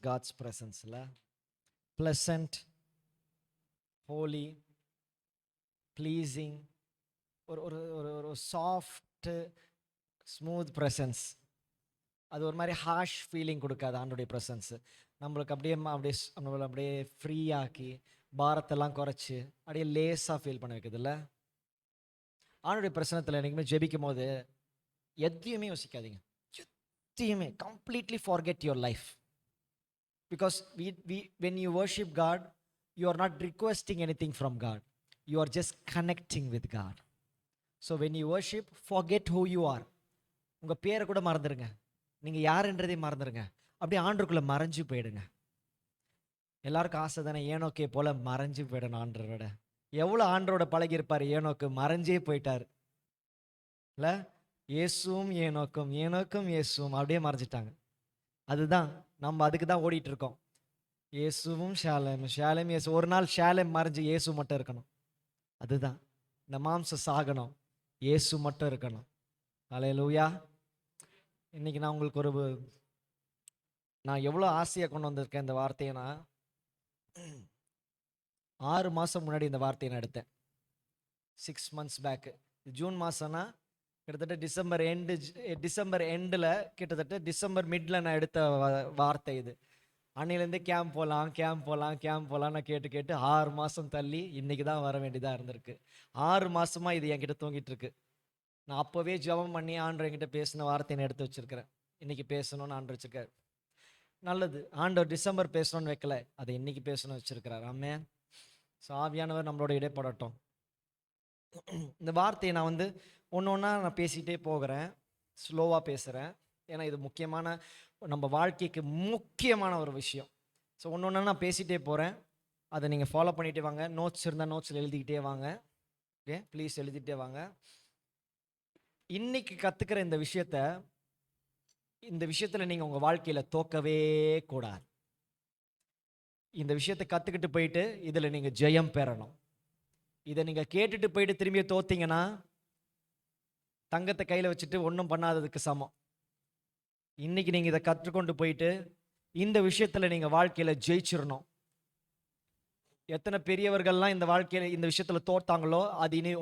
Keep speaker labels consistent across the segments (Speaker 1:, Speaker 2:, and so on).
Speaker 1: God's presence. Pleasant, holy, pleasing, ஒரு soft smooth presence. அது ஒரு மாதிரி ஹார்ஷ் ஃபீலிங் கொடுக்காது ஆண்டோடைய ப்ரெசன்ஸு. நம்மளுக்கு நம்மளை அப்படியே ஃப்ரீயாக்கி பாரத்தெல்லாம் குறைச்சி அப்படியே லேஸாக ஃபீல் பண்ண வைக்குதுல்ல. ஆண்டோடைய பிரசனத்தில் என்றைக்குமே ஜெபிக்கும் போது எதையுமே யோசிக்காதீங்க, எதையுமே completely forget your life. Because when you worship God, you are not requesting anything from God, you are just connecting with God. So when you worship, forget who you are. உங்கள் பேரை கூட மறந்துடுங்க, நீங்கள் யாருன்றதையும் மறந்துடுங்க, அப்படியே ஆண்டருக்குள்ளே மறைஞ்சு போயிடுங்க. எல்லாருக்கும் ஆசை தானே ஏனோக்கே போல மறைஞ்சு போயிடணும் ஆண்டரோட. எவ்வளோ ஆண்டரோட பழகியிருப்பார் ஏனோக்கு, மறைஞ்சே போயிட்டார் இல்லை. இயேசுவும் ஏனோக்கும், ஏனோக்கும் இயேசுவும் அப்படியே மறைஞ்சிட்டாங்க. அதுதான் நம்ம அதுக்கு தான் ஓடிட்டு இருக்கோம். இயேசுவும் ஷாலேம், ஷாலேம் இயேசு. ஒரு நாள் ஷாலேம் மறைஞ்சு இயேசு மட்டும் இருக்கணும். அதுதான் இந்த மாம்சம் சாகணும், இயேசு மட்டும் இருக்கணும். அல்லேலூயா. இன்னைக்கு நான் உங்களுக்கு நான் எவ்வளோ ஆசையாக கொண்டு வந்திருக்கேன் இந்த வார்த்தையை. 6 மாதம் முன்னாடி இந்த வார்த்தையை நான் எடுத்தேன், 6 months பேக்கு. ஜூன் மாதம்னா கிட்டத்தட்ட டிசம்பர் எண்டில் கிட்டத்தட்ட டிசம்பர் மிடில் நான் எடுத்த வார்த்தை இது. அன்னையிலேருந்து கேம்ப் போகலாம் நான் கேட்டு 6 மாதம் தள்ளி இன்றைக்கி தான் வர வேண்டியதாக இருந்திருக்கு. 6 மாதமாக இது என்கிட்ட தூங்கிட்டு இருக்கு. நான் அப்போவே ஜெபம் பண்ணி ஆண்டவர் என்கிட்ட பேசின வார்த்தையை நான் எடுத்து வச்சுருக்கிறேன். இன்றைக்கி பேசணும்னு ஆண்டவர் வச்சுருக்கார். நல்லது, ஆண்டவர் டிசம்பர் பேசணும்னு வைக்கல, அதை இன்றைக்கி பேசணும்னு வச்சுருக்கிறார். ஆமென். ஸோ ஆவியானவர் நம்மளோட இடைப்படட்டும். இந்த வார்த்தையை நான் ஒன்று ஒன்றா நான் பேசிகிட்டே போகிறேன், ஸ்லோவாக பேசுகிறேன். ஏன்னா இது முக்கியமான, நம்ம வாழ்க்கைக்கு முக்கியமான ஒரு விஷயம். ஸோ ஒன்று ஒன்றா நான் பேசிகிட்டே போகிறேன், அதை நீங்கள் ஃபாலோ பண்ணிகிட்டே வாங்க. நோட்ஸ் இருந்தால் நோட்ஸில் எழுதிக்கிட்டே வாங்க. ஓகே, ப்ளீஸ் எழுதிக்கிட்டே வாங்க. இன்றைக்கி கற்றுக்கிற இந்த விஷயத்தில் நீங்கள் உங்கள் வாழ்க்கையில் தோக்கவே கூடாது. இந்த விஷயத்தை கற்றுக்கிட்டு போயிட்டு இதில் நீங்கள் ஜெயம் பெறணும். இதை நீங்கள் கேட்டுட்டு போயிட்டு திரும்பி தோத்தீங்கன்னா தங்கத்தை கையில் வச்சுட்டு ஒன்றும் பண்ணாததுக்கு சமம். இன்றைக்கி நீங்கள் இதை கற்றுக்கொண்டு போயிட்டு இந்த விஷயத்தில் நீங்கள் வாழ்க்கையில் ஜெயிச்சிடணும். எத்தனை பெரியவர்கள்லாம் இந்த வாழ்க்கையில் இந்த விஷயத்தில் தோத்தாங்களோ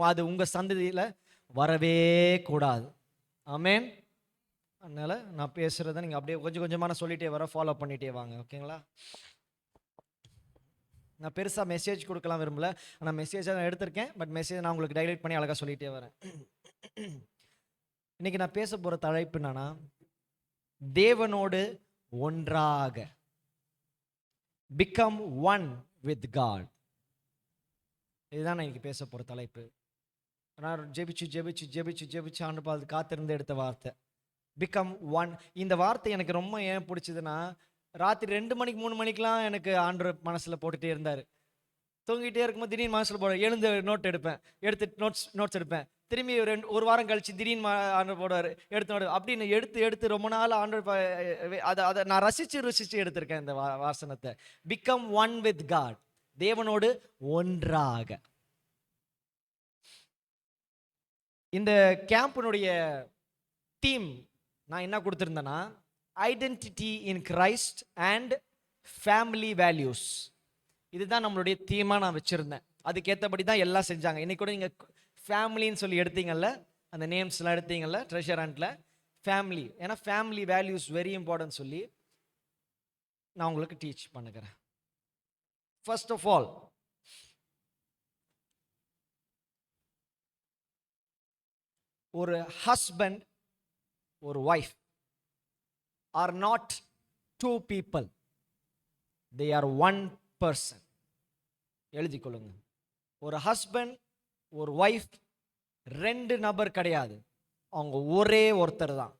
Speaker 1: அது உங்கள் சந்ததியில் வரவே கூடாது. ஆமென். அதனால் நான் பேசுகிறத நீங்கள் அப்படியே கொஞ்சம் கொஞ்சமாக நான் சொல்லிகிட்டே வர, ஃபாலோ பண்ணிகிட்டே வாங்க. ஓகேங்களா? நான் பெருசாக மெசேஜ் கொடுக்கலாம் விரும்பல, ஆனால் மெசேஜாக நான் எடுத்திருக்கேன். பட் மெசேஜ் நான் உங்களுக்கு டைலைட் பண்ணி அழகாக சொல்லிகிட்டே வரேன். இன்றைக்கி நான் பேச போகிற தலைப்பு என்னன்னா, தேவனோடு ஒன்றாக, பிகம் ஒன் வித் காட். இதுதான் நான் இன்றைக்கி பேச போகிற தலைப்பு. நான் ஜெபிச்சு ஆண்டு பார்த்து காத்திருந்து எடுத்த வார்த்தை பிகம் ஒன். இந்த வார்த்தை எனக்கு ரொம்ப ஏன் பிடிச்சதுன்னா, ராத்திரி 2 மணிக்கு 3 மணிக்கெலாம் எனக்கு ஆண்டவர் மனசில் போட்டுகிட்டே இருந்தார். தூங்கிட்டே இருக்கும்போது திடீர்னு மனசில் எழுந்து நோட் நோட்ஸ் எடுப்பேன். திரும்பி ஒரு வாரம் கழிச்சு திடீர்னு ஆண்டவர் போடுவார், எடுத்து அப்படின்னு எடுத்து ரொம்ப நாள் ஆண்டவர் அதை நான் ரசித்து எடுத்திருக்கேன் இந்த வாசனத்தை. பிகம் ஒன் வித் காட், தேவனோடு ஒன்றாக. இந்த கேம்பினுடைய தீம் நான் என்ன கொடுத்துருந்தேன்னா, identity in Christ and family values. இதுதான் நம்மளுடைய தீமாக நான் வச்சுருந்தேன். அதுக்கேற்றபடி தான் எல்லாம் செஞ்சாங்க. இன்றைக்கி கூட நீங்கள் ஃபேமிலின்னு சொல்லி எடுத்தீங்கல்ல, அந்த நேம்ஸ்லாம் எடுத்தீங்கல்ல ட்ரெஷர் ஹண்ட்டில், ஃபேமிலி. ஏன்னா ஃபேமிலி வேல்யூஸ் வெரி இம்பார்ட்டன்ட் சொல்லி நான் உங்களுக்கு டீச் பண்ணுகிறேன். ஃபர்ஸ்ட் ஆஃப் ஆல், ஒரு ஹஸ்பண்ட் ஒரு wife are not 2 people, they are 1 person. எழுதிக்கொள்ளுங்க. ஒரு ஹஸ்பண்ட் ஒரு ஒய்ஃப் 2 நபர் கிடையாது, அவங்க ஒரே ஒருத்தர் தான்.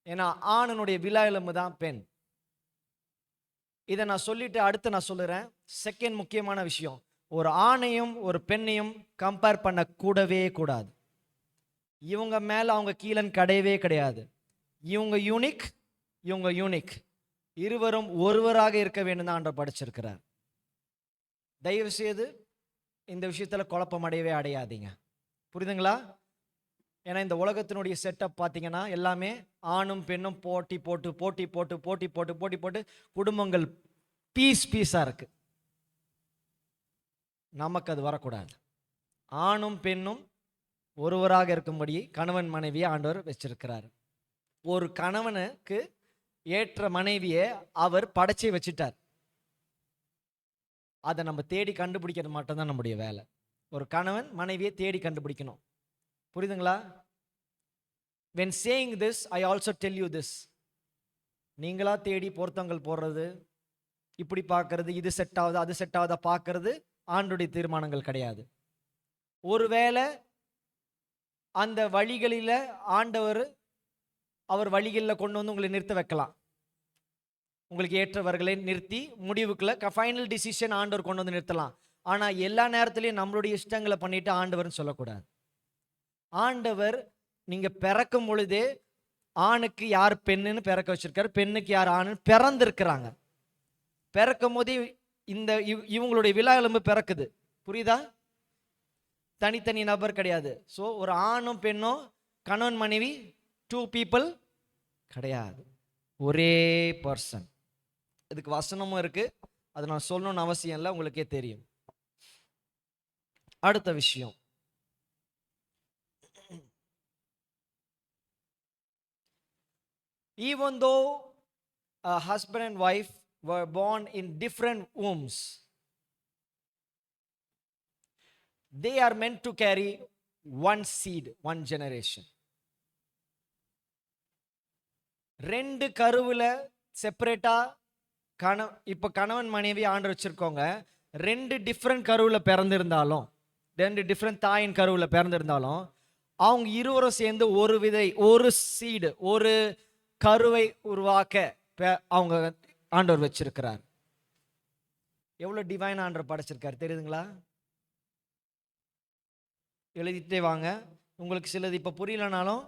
Speaker 1: ஏன்னா ஆணனுடைய விலா எலும்பு தான் பெண். இதை நான் சொல்லிட்டு அடுத்து நான் சொல்லுறேன். செகண்ட் முக்கியமான விஷயம், ஒரு ஆணையும் ஒரு பெண்ணையும் கம்பேர் பண்ண கூடவே கூடாது. இவங்க மேல அவங்க கீழன் கிடையவே கிடையாது. இவங்க யூனிக், இருவரும் ஒருவராக இருக்க வேண்டும் தான் ஆண்டவர் படிச்சிருக்கிறார். தயவு செய்து இந்த விஷயத்துல குழப்பம் அடையவே அடையாதீங்க. புரியுதுங்களா? ஏன்னா இந்த உலகத்தினுடைய செட்டப் பார்த்தீங்கன்னா எல்லாமே ஆணும் பெண்ணும் போட்டி போட்டு போட்டி போட்டு போட்டி போட்டு போட்டி போட்டு குடும்பங்கள் பீஸாக இருக்கு. நமக்கு அது வரக்கூடாது. ஆணும் பெண்ணும் ஒருவராக இருக்கும்படி கணவன் மனைவியை ஆண்டவர் வச்சிருக்கிறார். ஒரு கணவனுக்கு ஏற்ற மனைவியை அவர் படைச்சி வச்சிட்டார். அதை நம்ம தேடி கண்டுபிடிக்கிறது மட்டும்தான் நம்முடைய வேலை. ஒரு கணவன் மனைவியை தேடி கண்டுபிடிக்கணும். புரியுதுங்களா? when saying this I also tell you this, நீங்களா தேடி பொருத்தங்கள் போடுறது, இப்படி பார்க்கறது, இது செட் ஆகுதா அது செட் ஆகுதா பார்க்கறது ஆண்டுடைய தீர்மானங்கள் கிடையாது. ஒருவேளை அந்த வழிகளில் ஆண்டவர் அவர் வழிகளில் கொண்டு வந்து உங்களை நிறுத்த வைக்கலாம். உங்களுக்கு ஏற்றவர்களை நிறுத்தி முடிவுக்குள்ள ஃபைனல் டிசிஷன் ஆண்டவர் கொண்டு வந்து நிறுத்தலாம். ஆனால் எல்லா நேரத்துலையும் நம்மளுடைய இஷ்டங்களை பண்ணிட்டு ஆண்டவர்னு சொல்லக்கூடாது. ஆண்டவர் நீங்கள் பிறக்கும் பொழுதே ஆணுக்கு யார் பெண்ணுன்னு பிறக்க வச்சிருக்காரு, பெண்ணுக்கு யார் ஆணுன்னு பிறந்திருக்கிறாங்க. பிறக்கும் போதே இந்த இவங்களுடைய விழா எலும்பு பிறக்குது. புரியுதா? தனித்தனி நபர் கிடையாது. ஸோ ஒரு ஆணும் பெண்ணும் கணவன் மனைவி 2 people கிடையாது, ஒரே பர்சன். இதுக்கு வசனமும் இருக்கு, அது நான் சொல்லணும்னு அவசியம் இல்லை, உங்களுக்கே தெரியும். அடுத்த விஷயம், even though a husband and wife were born in different wombs, they are meant to carry one seed, one generation. 2 கருவுல செப்பரேட்டா இப்போ கணவன் மனைவி ஆண்டு வச்சிருக்கோங்க. 2 டிஃப்ரெண்ட் கருவுல பிறந்திருந்தாலும், 2 டிஃப்ரெண்ட் தாயின் கருவுல பிறந்திருந்தாலும், அவங்க இருவரும் சேர்ந்து ஒரு விதை, ஒரு சீடு, ஒரு கருவை உருவாக்க அவங்க ஆண்டவர் வச்சிருக்கிறார். எவ்வளவு டிவைன் ஆண்டவர் படைச்சிருக்காரு தெரியுதுங்களா? எழுதிட்டே வாங்க. உங்களுக்கு சிலது இப்போ புரியலனாலும்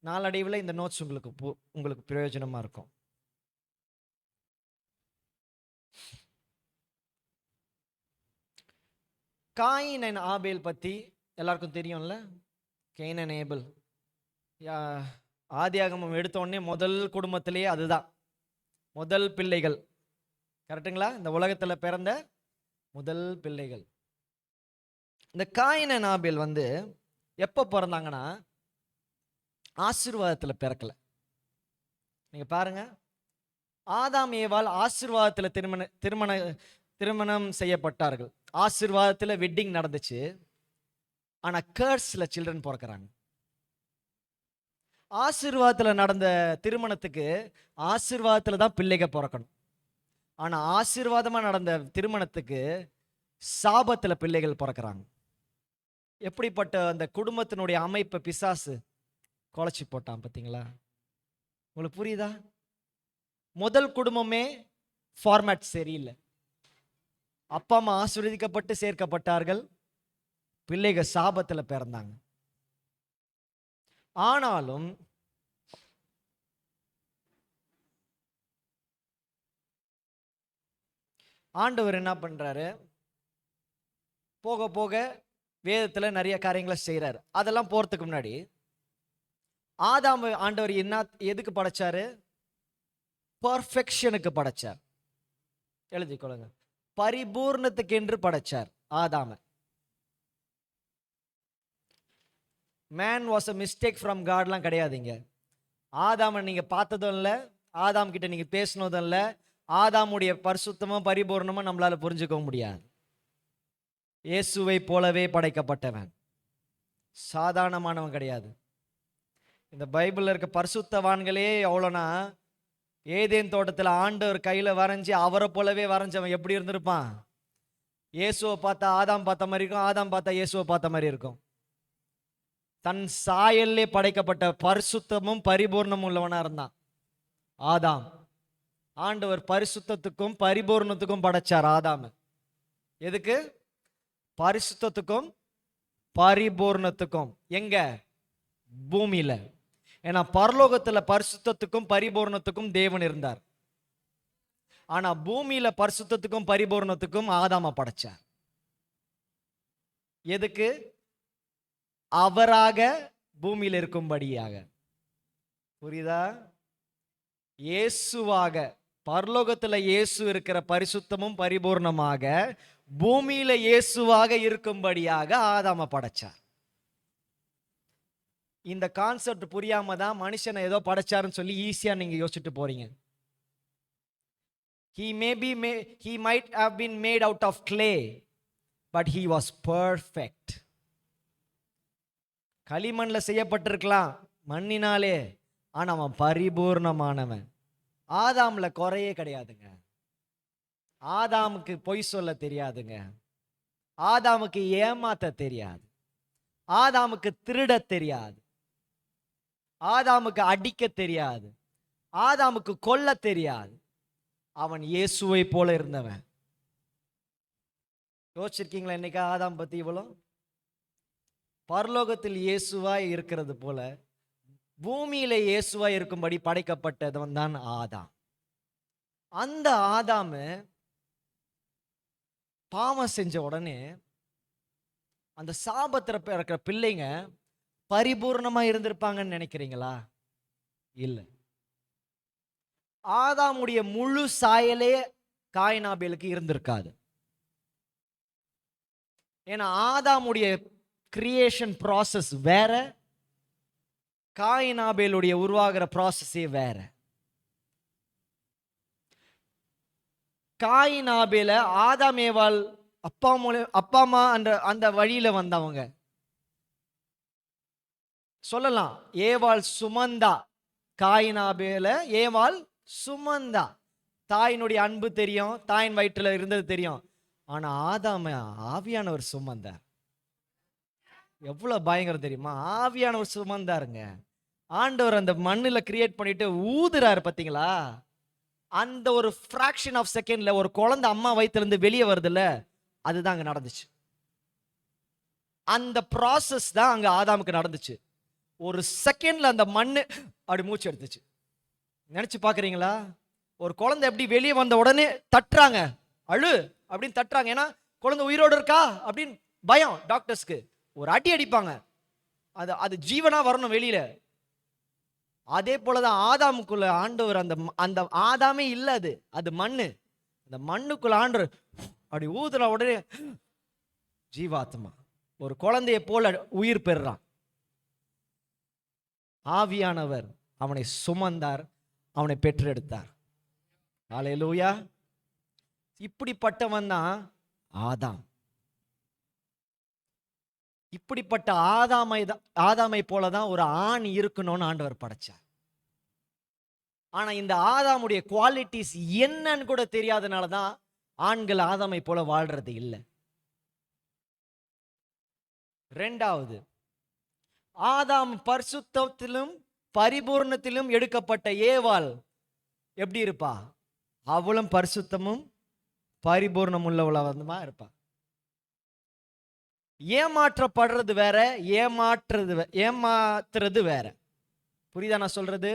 Speaker 1: நாளடைவில் இந்த நோட்ஸ் உங்களுக்கு பிரயோஜனமா இருக்கும். காயின் அண்ட் ஆபேல் பத்தி எல்லாருக்கும் தெரியும்ல. கெயின் அண்ட் ஏபல், ஆதியாகமம் எடுத்தோடனே முதல் குடும்பத்திலேயே அதுதான் முதல் பிள்ளைகள். கரெக்டுங்களா? இந்த உலகத்தில் பிறந்த முதல் பிள்ளைகள். இந்த காயின் அண்ட் ஆபேல் எப்போ பிறந்தாங்கன்னா ஆசீர்வாதத்தில் பிறக்கல. நீங்க பாருங்க, ஆதாம் ஏவாள் ஆசீர்வாதத்தில் திருமணம் செய்யப்பட்டார்கள். ஆசீர்வாதத்தில் வெட்டிங் நடந்துச்சு. ஆனா கர்ஸ்ல சில்ட்ரன் பிறக்கிறாங்க. ஆசீர்வாதத்தில் நடந்த திருமணத்துக்கு ஆசீர்வாதத்தில் தான் பிள்ளைங்க பிறக்கணும். ஆனா ஆசீர்வாதமா நடந்த திருமணத்துக்கு சாபத்தில் பிள்ளைகள் பிறக்கிறாங்க. எப்படிப்பட்ட அந்த குடும்பத்தினுடைய அமைப்பை பிசாசு குலைச்சி போட்டான் பார்த்தீங்களா? உங்களுக்கு புரியுதா? முதல் குடும்பமே ஃபார்மேட் சரியில்லை. அப்பா அம்மா ஆசீர்வதிக்கப்பட்டு சேர்க்கப்பட்டார்கள், பிள்ளைகள் சாபத்தில் பிறந்தாங்க. ஆனாலும் ஆண்டவர் என்ன பண்றாரு? போக போக வேதத்தில் நிறைய காரியங்களை செய்கிறார். அதெல்லாம் போகிறதுக்கு முன்னாடி ஆதாம் ஆண்டவர் எதுக்கு படைச்சாரு? பர்ஃபெக்ஷனுக்கு படைச்சார். எழுதிக்கொள்ளுங்க, பரிபூர்ணத்துக்கு என்று படைச்சார் ஆதாம. Man was a mistake from காட்லாம் கிடையாதுங்க. ஆதாம நீங்க பார்த்ததும் இல்லை, ஆதாம் கிட்ட நீங்க பேசினதும் இல்லை. ஆதாமுடைய பரிசுத்தமும் பரிபூர்ணமும் நம்மளால புரிஞ்சுக்க முடியாது. இயேசுவை போலவே படைக்கப்பட்டவன், சாதாரணமானவன் கிடையாது. இந்த பைபிள்ல இருக்க பரிசுத்தவான்களே எவ்வளோனா, ஏதேன் தோட்டத்தில் ஆண்டவர் கையில வரைஞ்சி அவரை போலவே வரைஞ்சவன் எப்படி இருந்திருப்பான்? இயேசுவை பார்த்தா ஆதாம் பார்த்த மாதிரி இருக்கும், ஆதாம் பார்த்தா இயேசுவை பார்த்த மாதிரி இருக்கும். தன் சாயல்லே படைக்கப்பட்ட பரிசுத்தமும் பரிபூர்ணமும் உள்ளவனா இருந்தான் ஆதாம். ஆண்டவர் பரிசுத்தத்துக்கும் பரிபூர்ணத்துக்கும் படைச்சார் ஆதாம். எதுக்கு? பரிசுத்தத்துக்கும் பரிபூர்ணத்துக்கும். எங்க? பூமியில. ஏன்னா பரலோகத்துல பரிசுத்தத்துக்கும் பரிபூர்ணத்துக்கும் தேவன் இருந்தார். ஆனா பூமியில பரிசுத்தத்துக்கும் பரிபூர்ணத்துக்கும் ஆதாம படைச்சார். எதுக்கு? அவராக பூமியில் இருக்கும்படியாக. புரியுதா? இயேசுவாக, பரலோகத்துல இயேசு இருக்கிற பரிசுத்தமும் பரிபூர்ணமாக பூமியில இயேசுவாக இருக்கும்படியாக ஆதாம படைச்சார். இந்த கான்செப்ட் புரியாம தான் மனுஷனை ஏதோ படைச்சாருன்னு சொல்லி ஈஸியா நீங்க யோசிச்சுட்டு போறீங்க. He might have been made out of clay, but he was perfect. களிமண்ல செய்யப்பட்டிருக்கலாம், மண்ணினாலே, ஆனா அவன் பரிபூர்ணமானவன். ஆதாம்ல குறையே கிடையாதுங்க. ஆதாமுக்கு பொய் சொல்ல தெரியாதுங்க. ஆதாமுக்கு ஏமாத்த தெரியாது. ஆதாமுக்கு திருட தெரியாது. ஆதாமுக்கு அடிக்க தெரியாது. ஆதாமுக்கு கொல்ல தெரியாது. அவன் இயேசுவை போல இருந்தவன். யோசிச்சிருக்கீங்களா இன்னைக்கு ஆதாம் பத்தி? இவ்வளோ பரலோகத்தில் இயேசுவாய் இருக்கிறது போல பூமியில இயேசுவாய் இருக்கும்படி படைக்கப்பட்டவன் தான் ஆதாம். அந்த ஆதாமு பாவம் செஞ்ச உடனே அந்த சாபத்துல பிறக்கிற பிள்ளைங்க பரிபூர்ணமா இருந்திருப்பாங்கன்னு நினைக்கிறீங்களா? இல்ல. ஆதாமுடைய முழு சாயலே காயின் ஆபேலுக்கு இருந்திருக்காது. ஏன்னா ஆதாமுடைய கிரியேஷன் ப்ராசஸ் வேற, காயின் ஆபேலுடைய உருவாகிற ப்ராசஸே வேற. காயின் ஆபேல ஆதாம் ஏவாள் அப்பா அம்மா அந்த வழியில வந்தவங்க சொல்லலாம். ஏவாள் சுமந்தா, காயின் ஆபேல ஏவாள் சுமந்தா. தாயினுடைய அன்பு தெரியும், தாயின் வயிற்றுல இருந்தது தெரியும். ஆனா ஆதாம ஆவியானவர் சுமந்தார். எவ்வளவு பயங்கரம் தெரியுமா? ஆவியானவர் சுமந்தாருங்க. ஆண்டவர் அந்த மண்ணுல கிரியேட் பண்ணிட்டு ஊதுறாரு பாத்தீங்களா? அந்த ஒரு ஃபிராக்ஷன் ஆஃப் செகண்ட்ல ஒரு குழந்தை அம்மா வயிற்றுல இருந்து வெளியே வருதுல்ல, அதுதான் அங்க நடந்துச்சு. அந்த ப்ராசஸ் தான் அங்க ஆதாமுக்கு நடந்துச்சு. ஒரு செகண்ட்ல அந்த மண்ணு அப்படி மூச்சு எடுத்துச்சு. நினைச்சு பாக்குறீங்களா? ஒரு குழந்தை எப்படி வெளியே வந்த உடனே தட்டுறாங்க, அழு அப்படின்னு தட்டுறாங்க. ஏன்னா குழந்தை உயிரோடு இருக்கா அப்படின்னு பயம். டாக்டர்ஸ்க்கு ஒரு அடி அடிப்பாங்க, அது ஜீவனா வரணும் வெளியில. அதே போலதான் ஆதாமுக்குள்ள ஆண்டவர் அந்த ஆதாமே இல்ல, அது மண்ணு. அந்த மண்ணுக்குள்ள ஆண்டவர் அப்படி ஊதுற உடனே ஜீவாத்மா ஒரு குழந்தைய போல உயிர் பெறுறான். ஆவியானவர் அவனை சுமந்தார், அவனை பெற்றெடுத்தார். ஹல்லேலூயா. இப்படிப்பட்டவன் தான் ஆதாம். இப்படிப்பட்ட ஆதாமை போலதான் ஒரு ஆண் இருக்கணும்னு ஆண்டவர் படைச்சார். ஆனா இந்த ஆதாமுடைய குவாலிட்டிஸ் என்னன்னு கூட தெரியாதனாலதான் ஆண்கள் ஆதாமை போல வாழ்றது இல்லை. ரெண்டாவது, ஆதாம் பரிசுத்தத்திலும் பரிபூர்ணத்திலும் எடுக்கப்பட்ட ஏவாள் எப்படி இருப்பா? அவளும் பரிசுத்தமும் பரிபூர்ணம் உள்ளவளமா இருப்பா. ஏமாற்றப்படுறது வேற, ஏமாத்துறது வேற. புரியுதா நான் சொல்றது?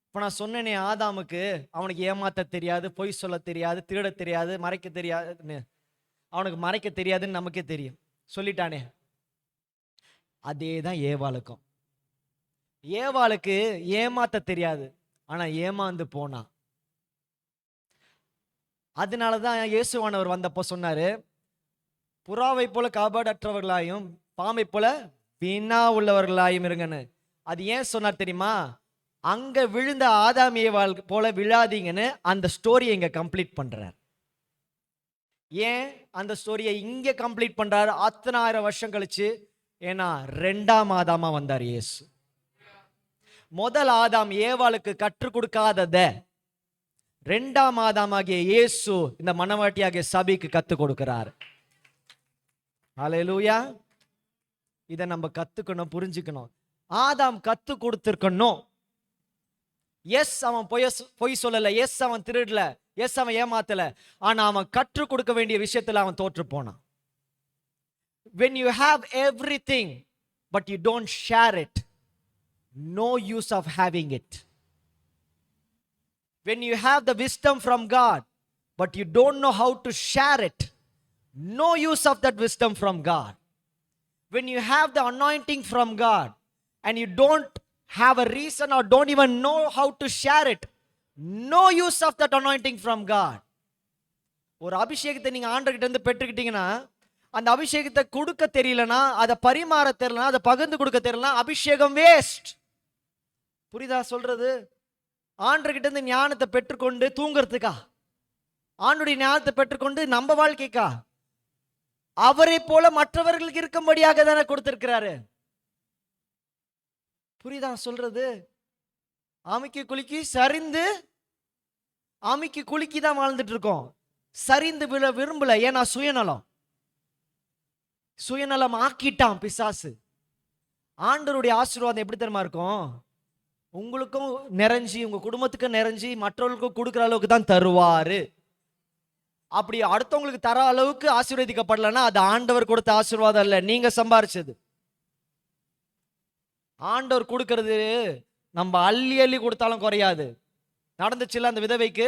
Speaker 1: இப்ப நான் சொன்னேனே, ஆதாமுக்கு அவனுக்கு ஏமாத்த தெரியாது, பொய் சொல்ல தெரியாது, திருட தெரியாது, மறைக்க தெரியாதுன்னு. அவனுக்கு மறைக்க தெரியாதுன்னு நமக்கே தெரியும், சொல்லிட்டானே. அதே தான் ஏவாளுக்கும். ஏவாளுக்கு ஏமாத்த தெரியாது, ஆனா ஏமாந்து போனா. அதனாலதான் இயேசுவானவர் வந்தப்போ சொன்னாரு, புறாவை போல காபாடற்றவர்களாயும் பாம்பை போல வீணா உள்ளவர்களாயும் இருங்கன்னு. அது ஏன் சொன்னார் தெரியுமா? அங்க விழுந்த ஆதாம் ஏவாள் போல விழாதீங்கன்னு அந்த ஸ்டோரியை இங்க கம்ப்ளீட் பண்றார். ஏன் அந்த ஸ்டோரியை இங்க கம்ப்ளீட் பண்றாரு? 10,000 வருஷம் கழிச்சு. ஏன்னா 2ஆம் ஆதாமா வந்தார் இயேசு. முதல் ஆதாம் ஏவாளுக்கு கற்றுக் கொடுக்காதத 2ஆம் ஆதாமாகிய இயேசு இந்த மனவாட்டியாகிய சபைக்கு கத்துக் கொடுக்கிறார். ஹல்லேலூயா. இதை நம்ம கத்துக்கணும், புரிஞ்சுக்கணும். ஆதாம் கத்து கொடுத்திருக்கணும். எஸ், அவன் பொய் சொல்லல, எஸ் அவன் திருடல, எஸ் அவன் ஏமாத்தல, ஆனா அவன் கற்றுக் கொடுக்க வேண்டிய விஷயத்துல அவன் தோற்று போனான். When you have everything but you don't share it, no use of having it. When you have the wisdom from God but you don't know how to share it, no use of that wisdom from God. When you have the anointing from God and you don't have a reason or don't even know how to share it, no use of that anointing from God. ஒரு அபிஷேகத்தை நீங்க ஆண்டவர்கிட்ட இருந்து பெற்றுக்கிட்டீங்கன்னா, அந்த அபிஷேகத்தை கொடுக்க தெரியலனா, அதை பரிமாற தெரியலனா, அதை பகிர்ந்து கொடுக்க தெரியலனா, அபிஷேகம் வேஸ்ட். புரியுதா சொல்றது? ஆண்டவர்கிட்ட இருந்து ஞானத்தை பெற்றுக்கொண்டு தூங்குறதுக்கா? ஆண்டுடைய ஞானத்தை பெற்றுக்கொண்டு நம்ம வாழ்க்கைக்கா? அவரை போல மற்றவர்களுக்கு இருக்கும்படியாக தானே கொடுத்திருக்கிறாரு. புரியுதா சொல்றது? ஆமைக்கு குலுக்கி சரிந்து, ஆமைக்கு குலுக்கி தான் வாழ்ந்துட்டு இருக்கோம். சரிந்து விழ விரும்பல. ஏன்னா சுயநலம் ஆக்கிட்டான் பிசாசு. ஆண்டவருடைய ஆசீர்வாதம் எப்படி தெரியுமா இருக்கும்? உங்களுக்கும் நிறைஞ்சி, உங்க குடும்பத்துக்கும் நிறைஞ்சி, மற்றவர்களுக்கும் கொடுக்குற அளவுக்கு தான் தருவாரு. அப்படி அடுத்தவங்களுக்கு தர அளவுக்கு ஆசீர்வதிக்கப்படலன்னா அது ஆண்டவர் கொடுத்த ஆசீர்வாதம் இல்ல, நீங்க சம்பாரிச்சது. ஆண்டவர் கொடுக்கிறது நம்ம அள்ளி அள்ளி கொடுத்தாலும் குறையாது. நடந்துச்சுல அந்த விதவைக்கு,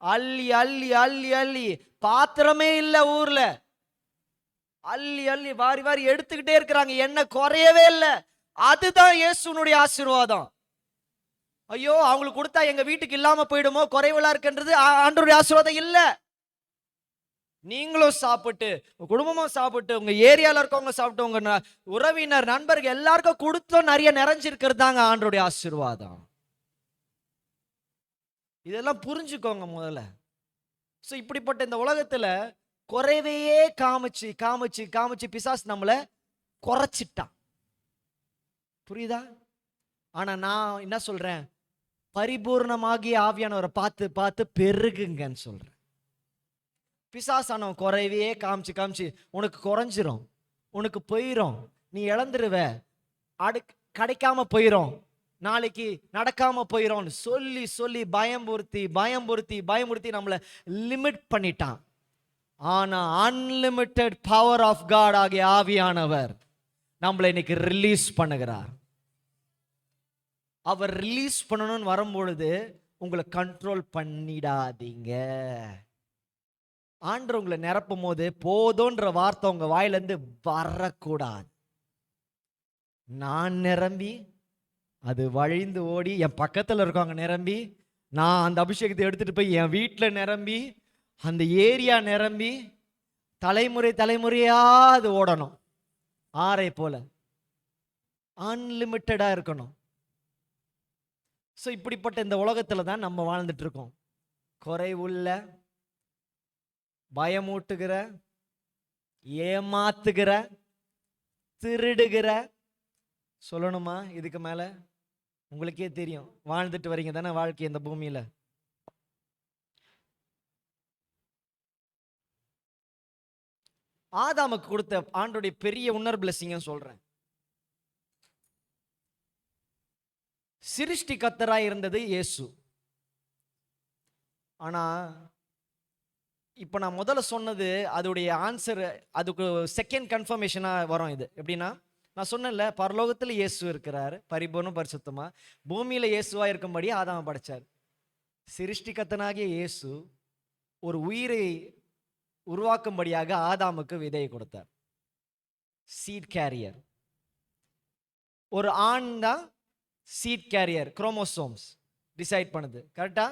Speaker 1: அள்ளி அள்ளி அள்ளி அள்ளி, பாத்திரமே இல்ல ஊர்ல, அள்ளி அள்ளி வாரி வாரி எடுத்துக்கிட்டே இருக்கிறாங்க, என்ன குறையவே இல்லை. அதுதான் இயேசுனுடைய ஆசீர்வாதம். ஐயோ அவங்களுக்கு கொடுத்தா எங்க வீட்டுக்கு இல்லாம போயிடுமோ, குறைவுலா இருக்குன்றது ஆண்டவருடைய ஆசீர்வாதம் இல்ல. நீங்களும் சாப்பிட்டு, உங்க குடும்பமும் சாப்பிட்டு, உங்க ஏரியால இருக்கவங்க சாப்பிட்டு, உங்க உறவினர் நண்பர்கள் எல்லாருக்கும் கொடுத்தோம் நிறைய நிறைஞ்சிருக்கிறது தாங்க ஆண்டவருடைய ஆசீர்வாதம். இதெல்லாம் புரிஞ்சுக்கோங்க முதல்ல. ஸோ இப்படிப்பட்ட இந்த உலகத்துல குறைவையே காமிச்சு காமிச்சு காமிச்சு பிசாசு நம்மளை குறைச்சிட்டான். புரியுதா? ஆனா நான் என்ன சொல்றேன்? பரிபூர்ணமாகிய ஆவியானவரை பார்த்து பார்த்து பெருகுங்கன்னு சொல்றேன். பிசாசானவன் குறைவையே காமிச்சு காமிச்சு உனக்கு குறைஞ்சிரும், உனக்கு போயிரும், நீ இழந்துருவ, கிடைக்காம போயிரும், நாளைக்கு நடக்காம போயிரும் சொல்லி சொல்லி பயம்புறுத்தி பயம்புறுத்தி பயமுறுத்தி நம்மளை லிமிட் பண்ணிட்டான். ஆனா அன்லிமிட்டெட் பவர் ஆஃப் காட் ஆகிய ஆவியானவர் நம்மளை இன்னைக்கு ரிலீஸ் பண்ணுகிறார். அவர் ரிலீஸ் பண்ணணும்னு வரும்பொழுது உங்களை கண்ட்ரோல் பண்ணிடாதீங்க. ஆண்டவர் உங்களை நிரப்பும் போது போதுன்ற வார்த்தை உங்க வாயிலிருந்து வரக்கூடாது. நான் நிரம்பி அது வழிந்து ஓடி என் பக்கத்தில் இருக்கவங்க நிரம்பி, நான் அந்த அபிஷேகத்தை எடுத்துட்டு போய் என் வீட்டில் நிரம்பி, அந்த ஏரியா நிரம்பி, தலைமுறை தலைமுறையா அது ஓடணும். ஆரை போல அன்லிமிட்டடா இருக்கணும். ஸோ இப்படிப்பட்ட இந்த உலகத்துல தான் நம்ம வாழ்ந்துட்டு இருக்கோம். குறைவுள்ள, பயமூட்டுகிற, ஏமாத்துகிற, திருடுகிற, சொல்லணுமா இதுக்கு மேல? உங்களுக்கே தெரியும், வாழ்ந்துட்டு வரீங்க தானே வாழ்க்கை இந்த பூமியில. ஆதாமுக்கு கொடுத்த ஆண்டோடைய பெரிய உன்னர் பிளெஸிங் சொல்றேன். சிருஷ்டி கர்த்தராய் இருந்தது இயேசு. ஆனா இப்ப நான் முதல்ல சொன்னது அதோடைய ஆன்சர், அதுக்கு செகண்ட் கன்ஃபர்மேஷனா வரும். இது எப்படின்னா, நான் சொன்னேன்ல, பரலோகத்துல இயேசு இருக்கிறாரு பரிபூர்ணம் பரிசுத்தமா, பூமியில இயேசுவா இருக்கும்படி ஆதாம படைச்சார். சிருஷ்டிகர்த்தனாகிய இயேசு ஒரு உயிரை உருவாக்கும்படியாக ஆதாமுக்கு விதையை கொடுத்தார். Seed carrier. ஒரு ஆண் தான் சீட் கேரியர், குரோமோசோம்ஸ் டிசைட் பண்ணுது. கரெக்டா?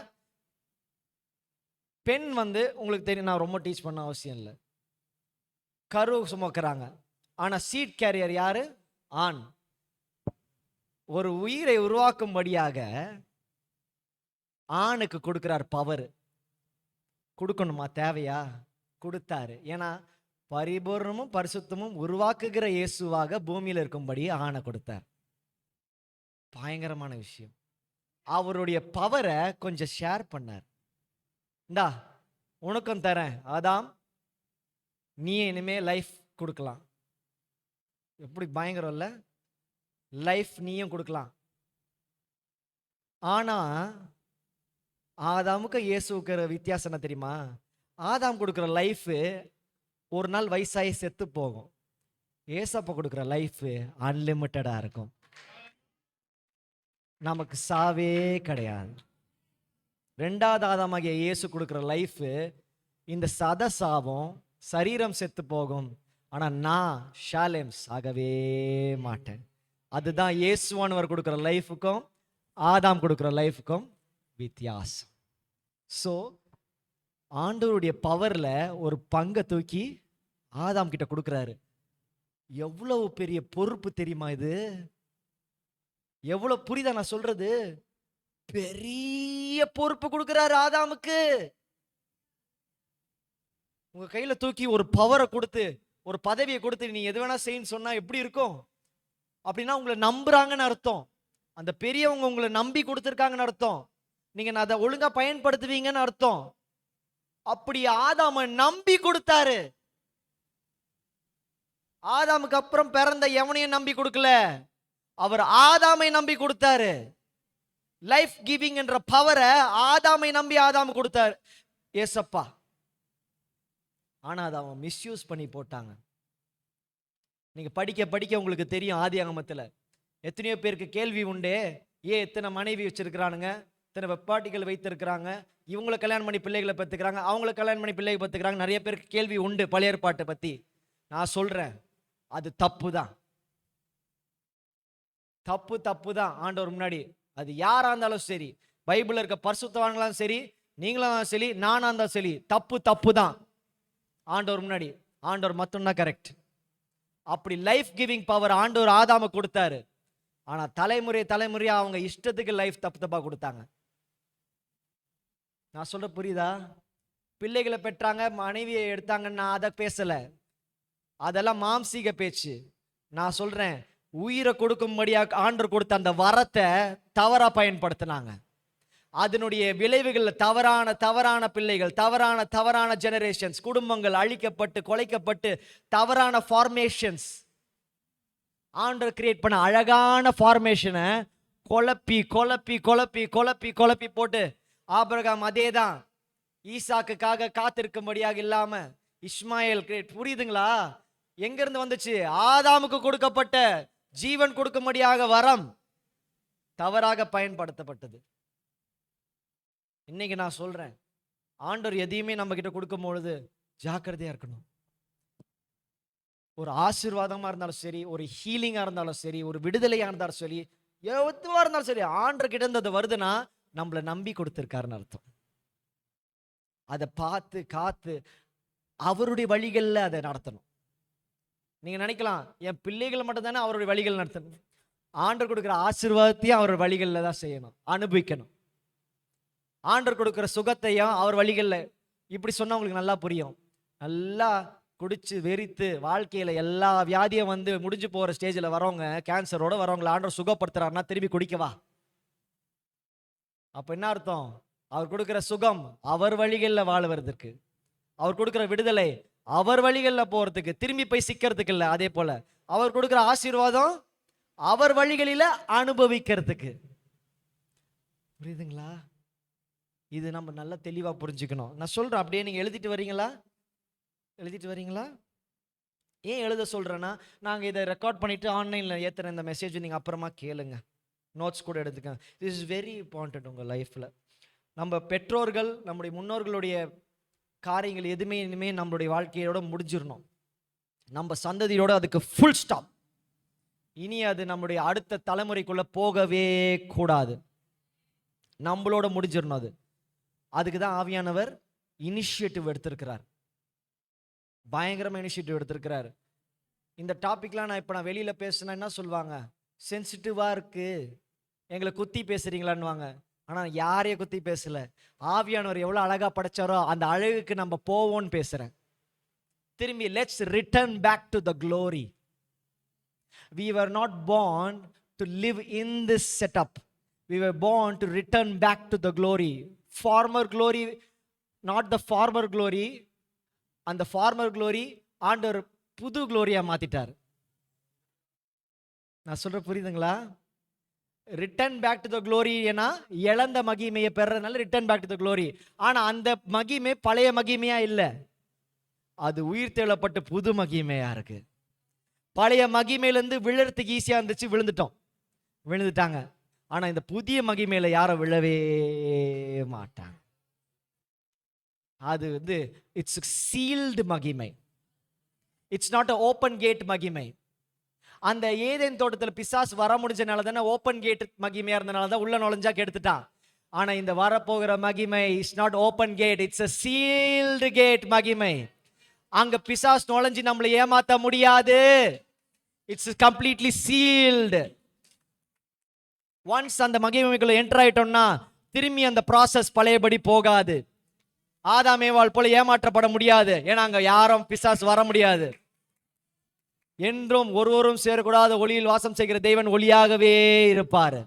Speaker 1: பெண் உங்களுக்கு தெரியும், நான் ரொம்ப டீச் பண்ண அவசியம் இல்லை, கரு சுமக்கிறாங்க. ஆனா சீட் கேரியர் யாரு? ஆண். ஒரு உயிரை உருவாக்கும்படியாக ஆணுக்கு கொடுக்கிறார் பவர். கொடுக்கணுமா? தேவையா? கொடுத்தாரு. ஏன்னா பரிபூர்ணமும் பரிசுத்தமும் உருவாக்குகிற இயேசுவாக பூமியில் இருக்கும்படி ஆணை கொடுத்தார். பயங்கரமான விஷயம். அவருடைய பவரை கொஞ்சம் ஷேர் பண்ணார். இந்தா உனக்கும் தரேன் ஆதாம், நீ இனிமே லைஃப் கொடுக்கலாம். எப்படி பயங்கரம் இல்ல? லைஃப் நீயும் கொடுக்கலாம். ஆனா ஆதாமுக்கு இயேசுக்கு வித்தியாசம் என்ன தெரியுமா? ஆதாம் கொடுக்குற லைஃப் ஒரு நாள் வயசாகி செத்து போகும். ஏசப்பா கொடுக்குற லைஃப் அன்லிமிட்டடா இருக்கும். நமக்கு சாவே கிடையாது. ரெண்டாவது ஆதாமாகிய இயேசு கொடுக்குற லைஃப், இந்த சத சாவும், சரீரம் செத்து போகும், ஆனா நான் ஷாலேம் சாகவே மாட்டேன். அதுதான் இயேசுவானவர் கொடுக்குற லைஃபுக்கும் ஆதாம் கொடுக்குற லைஃபுக்கும் வித்தியாசம். ஸோ ஆண்டவருடைய பவர்ல ஒரு பங்கை தூக்கி ஆதாம் கிட்ட கொடுக்குறாரு. எவ்வளவு பெரிய பொறுப்பு தெரியுமா இது? எவ்வளவு புரியுதா நான் சொல்றது? பெரிய பொறுப்பு கொடுக்கிறாரு ஆதாமுக்கு. உங்க கையில தூக்கி ஒரு பவரை கொடுத்து, ஒரு பதவியை கொடுத்து நீ எது வேணா செய்யன்னு சொன்னா எப்படி இருக்கும்? அப்படின்னா உங்களை நம்புறாங்கன்னு அர்த்தம். அந்த பெரியவங்க உங்களை நம்பி கொடுத்துருக்காங்கன்னு அர்த்தம். நீங்க அதை ஒழுங்கா பயன்படுத்துவீங்கன்னு அர்த்தம். அப்படி ஆதாம நம்பி கொடுத்தாரு. ஆதாமுக்கு அப்புறம் பிறந்த எவனையும் நம்பி கொடுக்கல, அவர் ஆதாமை நம்பி கொடுத்தாரு. லைஃப் கிவிங் என்ற பவரை ஆதாமை நம்பி ஆதாம கொடுத்தாரு ஏசப்பா. ஆனா அதை அவன் மிஸ்யூஸ் பண்ணி போட்டாங்க. நீங்க படிக்க படிக்க உங்களுக்கு தெரியும், ஆதியாகமத்துல எத்தனையோ பேருக்கு கேள்வி உண்டே, ஏன் எத்தனை மனைவி வச்சிருக்கிறானுங்க, இத்தனை வெப்பாட்டிகள் வைத்திருக்கிறாங்க, இவங்களை கல்யாணம் பண்ணி பிள்ளைகளை பெற்றுக்கிறாங்க, அவங்கள கல்யாணம் பண்ணி பிள்ளைகளை பெற்றுக்கிறாங்க, நிறைய பேருக்கு கேள்வி உண்டு பழைய ஏற்பாட்டை பத்தி. நான் சொல்றேன், அது தப்பு தான். தப்பு தப்பு தான் ஆண்டவர் முன்னாடி. அது யாரா இருந்தாலும் சரி, பைபிள்ல இருக்க பரிசுத்தவான்களாம் சரி, நீங்களும் சரி, நானா இருந்தாலும் சரி, தப்பு தப்பு தான் ஆண்டவர் முன்னாடி. ஆண்டவர் மட்டும்தான் கரெக்ட். அப்படி லைஃப் கிவிங் பவர் ஆண்டவர் ஆதாம கொடுத்தாரு. ஆனா தலைமுறை தலைமுறையா அவங்க இஷ்டத்துக்கு லைஃப் தப்பு தப்பா கொடுத்தாங்க. நான் சொல்ற புரியுதா? பிள்ளைகளை பெற்றாங்க, மனைவியை எடுத்தாங்கன்னு நான் அதை பேசல, அதெல்லாம் மாம்சீக பேச்சு. நான் சொல்றேன், உயிரை கொடுக்கும்படியாக ஆண்டவர் கொடுத்த அந்த வரத்தை தவறா பயன்படுத்தினாங்க. அதனுடைய விளைவுகள் தவறான தவறான பிள்ளைகள், தவறான ஜெனரேஷன்ஸ், குடும்பங்கள் அழிக்கப்பட்டு கொலைக்கப்பட்டு தவறான ஃபார்மேஷன்ஸ். ஆண்டவர் கிரியேட் பண்ண அழகான ஃபார்மேஷனை குழப்பி குழப்பி குழப்பி குழப்பி குழப்பி போட்டு, ஆபிரகாம் அதே தான் ஈசாக்குக்காக காத்திருக்கும்படியாக இல்லாம இஸ்மாயில் கிரியேட். புரியுதுங்களா? எங்க இருந்து வந்துச்சு? ஆதாமுக்கு கொடுக்கப்பட்ட ஜீவன் கொடுக்கும்படியாக வரம் தவறாக பயன்படுத்தப்பட்டது. இன்னைக்கு நான் சொல்றேன், ஆண்டவர் எதையுமே நம்ம கிட்ட கொடுக்கும் பொழுது ஜாக்கிரதையா இருக்கணும். ஒரு ஆசீர்வாதமா இருந்தாலும் சரி, ஒரு ஹீலிங்கா இருந்தாலும் சரி, ஒரு விடுதலையா இருந்தாலும் சரி, எதுவா இருந்தாலும் சரி, ஆண்டவர் கிட்ட இருந்து அது வருதுன்னா நம்மளை நம்பி கொடுத்திருக்காருன்னு அர்த்தம். அதை பார்த்து காத்து அவருடைய வழிகளில் அதை நடத்தணும். நீங்க நினைக்கலாம், என் பிள்ளைகள் மட்டும் தானே அவருடைய வழிகள் நடத்தணும். ஆண்டவர் கொடுக்குற ஆசீர்வாதத்தையும் அவர் வழிகளில் தான் செய்யணும், அனுபவிக்கணும். ஆண்டவர் கொடுக்குற சுகத்தையும் அவர் வழிகளில். இப்படி சொன்னா உங்களுக்கு நல்லா புரியும். நல்லா குடிச்சு வெறித்து வாழ்க்கையில எல்லா வியாதியும் வந்து முடிஞ்சு போற ஸ்டேஜில் வரவங்க, கேன்சரோட வரவங்களை ஆண்டவர் சுகப்படுத்துறாருன்னா திரும்பி குடிக்கவா? அப்ப என்ன அர்த்தம்? அவர் கொடுக்குற சுகம் அவர் வழிகளில் வாழ்வதற்கு, அவர் கொடுக்குற விடுதலை அவர் வழிகளில் போறதுக்கு, திரும்பி போய் சிக்கிறதுக்கு இல்லை. அதே போல அவர் கொடுக்குற ஆசீர்வாதம் அவர் வழிகளில் அனுபவிக்கிறதுக்கு. புரியுதுங்களா? இது நம்ம நல்லா தெளிவா புரிஞ்சுக்கணும். நான் சொல்றேன், அப்படியே நீங்க எழுதிட்டு வரீங்களா? எழுதிட்டு வரீங்களா? ஏன் எழுத சொல்றேன்னா, நாங்க இதை ரெக்கார்ட் பண்ணிட்டு ஆன்லைன்ல ஏத்துற இந்த மெசேஜ் நீங்க அப்புறமா கேளுங்க, நோட்ஸ் கூட எடுத்துக்கங்க. திஸ் இஸ் வெரி இம்பார்ட்டன்ட் உங்க லைஃப்ல. நம்ம பெற்றோர்கள், நம்முடைய முன்னோர்களுடைய காரியங்கள் எதுவுமே இனிமே நம்மளுடைய வாழ்க்கையோட முடிஞ்சிடணும். நம்ம சந்ததியோட அதுக்கு ஃபுல் ஸ்டாப். இனி அது நம்முடைய அடுத்த தலைமுறைக்குள்ள போகவே கூடாது. நம்மளோட முடிஞ்சிடணும் அது. அதுக்கு தான் ஆவியானவர் இனிஷியேட்டிவ் எடுத்திருக்கிறார், பயங்கரமா இனிஷியேட்டிவ் எடுத்திருக்கிறார். இந்த டாபிக்லாம் நான் இப்போ வெளியில பேசினா என்ன சொல்லுவாங்க? சென்சிட்டிவா இருக்கு, எங்களை குத்தி பேசுறீங்களான்னுவாங்க. ஆனா யாரையும் குத்தி பேசல. ஆவியானவர் எவ்வளவு அழகா படைச்சாரோ அந்த அழகுக்கு நம்ம போவோம்னு பேசுறேன். திரும்பி let's return back to the glory. We were not born to live in this setup. We were born to return back to the glory. Former glory, not the former glory. And the former glory ஆண்டவர் புது Gloria மாத்திட்டார். நான் சொல்ற புரியுதுங்களா? Return back to the glory. ஏன்னா இழந்த மகிமையை பெறறதுனால return back to the glory. ஆனா அந்த மகிமை பழைய மகிமையா இல்லை, அது உயிர் தேழப்பட்டு புது மகிமையா இருக்கு. பழைய மகிமையிலேருந்து விழுறதுக்கு ஈஸியா இருந்துச்சு, விழுந்துட்டாங்க. ஆனா இந்த புதிய மகிமையில யாரும் விழவே மாட்டாங்க. அது வந்து இட்ஸ் சீல்டு மகிமை, it's not a open gate மகிமை. அந்த ஏதேன் தோட்டத்துல பிசாசு வர முடிஞ்சனால தானே, ஓப்பன் கேட் மகிமையா இருந்தனால தான் உள்ள நுழைஞ்சா கெடுத்துட்டான். ஆனா இந்த வரப்போகிற மகிமை is not open gate, it's a sealed gate மகிமை. அங்க பிசாசு நுழைஞ்சு நம்மளை ஏமாத்த முடியாது. It's completely sealed. ஒன்ஸ் அந்த மகிமைக்குள்ள என்டர் ஆயிட்டோம்னா திரும்பி அந்த ப்ராசஸ் பழையபடி போகாது. ஆதாம் ஏவாள் போல ஏமாற்றப்பட முடியாது. ஏன்னா அங்க யாரும் பிசாசு வர முடியாது. என்றும் ஒருவரும் சேரக்கூடாத ஒளியில் வாசம் செய்கிற தேவன் ஒளியாகவே இருப்பார்.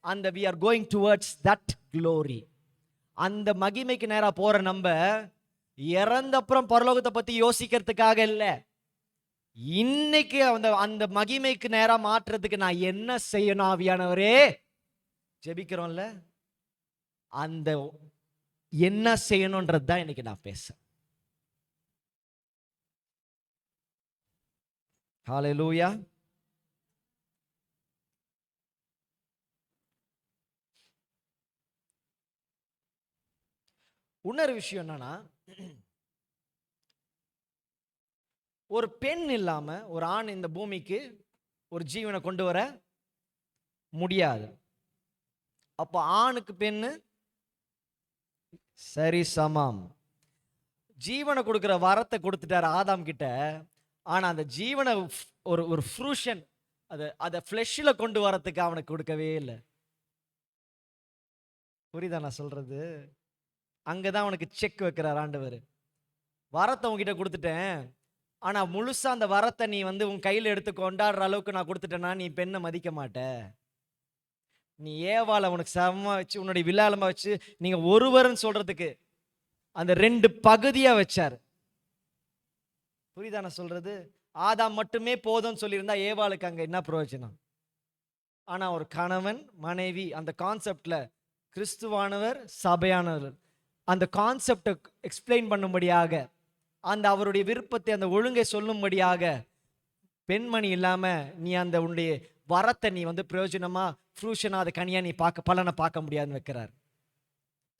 Speaker 1: அந்த we are going towards that glory. அந்த மகிமைக்கு நேரா போற நம்ம இறந்த அப்புறம் பரலோகத்தை பத்தி யோசிக்கிறதுக்காக இல்ல, இன்னைக்கு அந்த அந்த மகிமைக்கு நேரா மாற்றுறதுக்கு நான் என்ன செய்யணும் ஆவியானவரே ஜெபிக்கிறோம்ல, அந்த என்ன செய்யணும்ன்றது தான் இன்னைக்கு நான் பேசுறேன். ஹல்லேலூயா. இன்னொரு விஷயம் என்னன்னா, ஒரு பெண் இல்லாம ஒரு ஆண் இந்த பூமிக்கு ஒரு ஜீவனை கொண்டு வர முடியாது. அப்ப ஆணுக்கு பெண்ணு சரி சமம். ஜீவனை கொடுக்கிற வரத்தை கொடுத்துட்டாரு ஆதாம் கிட்ட. ஆனா அந்த ஜீவனை ஒரு ஒரு ஃப்ரூஷன் அதை ஃப்ளெஷ்ல கொண்டு வரத்துக்கு அவனுக்கு கொடுக்கவே இல்லை. புரியுதா நான் சொல்றது? அங்கதான் அவனுக்கு செக் வைக்கிறார் ஆண்டவர். வரத்தை உன்கிட்ட கொடுத்துட்டேன், ஆனா முழுசா அந்த வரத்தை நீ உன் கையில எடுத்து கொண்டாடுற அளவுக்கு நான் கொடுத்துட்டேன்னா நீ பெண்ணை மதிக்க மாட்ட. நீ ஏவாளை உனக்கு சமமா வச்சு உன்னுடைய வில்லாலமா வச்சு நீங்க ஒருவர்னு சொல்றதுக்கு அந்த 2 பகுதியா வச்சார். புரியுதா நான் சொல்றது? ஆதாம் மட்டுமே போதும்னு சொல்லியிருந்தா ஏவாளுக்கு அங்க என்ன பிரயோஜனம்? ஆனா ஒரு கணவன் மனைவி அந்த கான்செப்ட்ல கிறிஸ்துவானவர் சபையானவர் அந்த கான்செப்டை எக்ஸ்பிளைன் பண்ணும்படியாக, அந்த அவருடைய விருப்பத்தை அந்த ஒழுங்கை சொல்லும்படியாக, பெண்மணி இல்லாம நீ அந்த உன்னுடைய வரத்தை நீ பிரயோஜனமா ஃப்ரூஷனா அதை கனியா நீ பலனை பார்க்க முடியாதுன்னு வைக்கிறார்.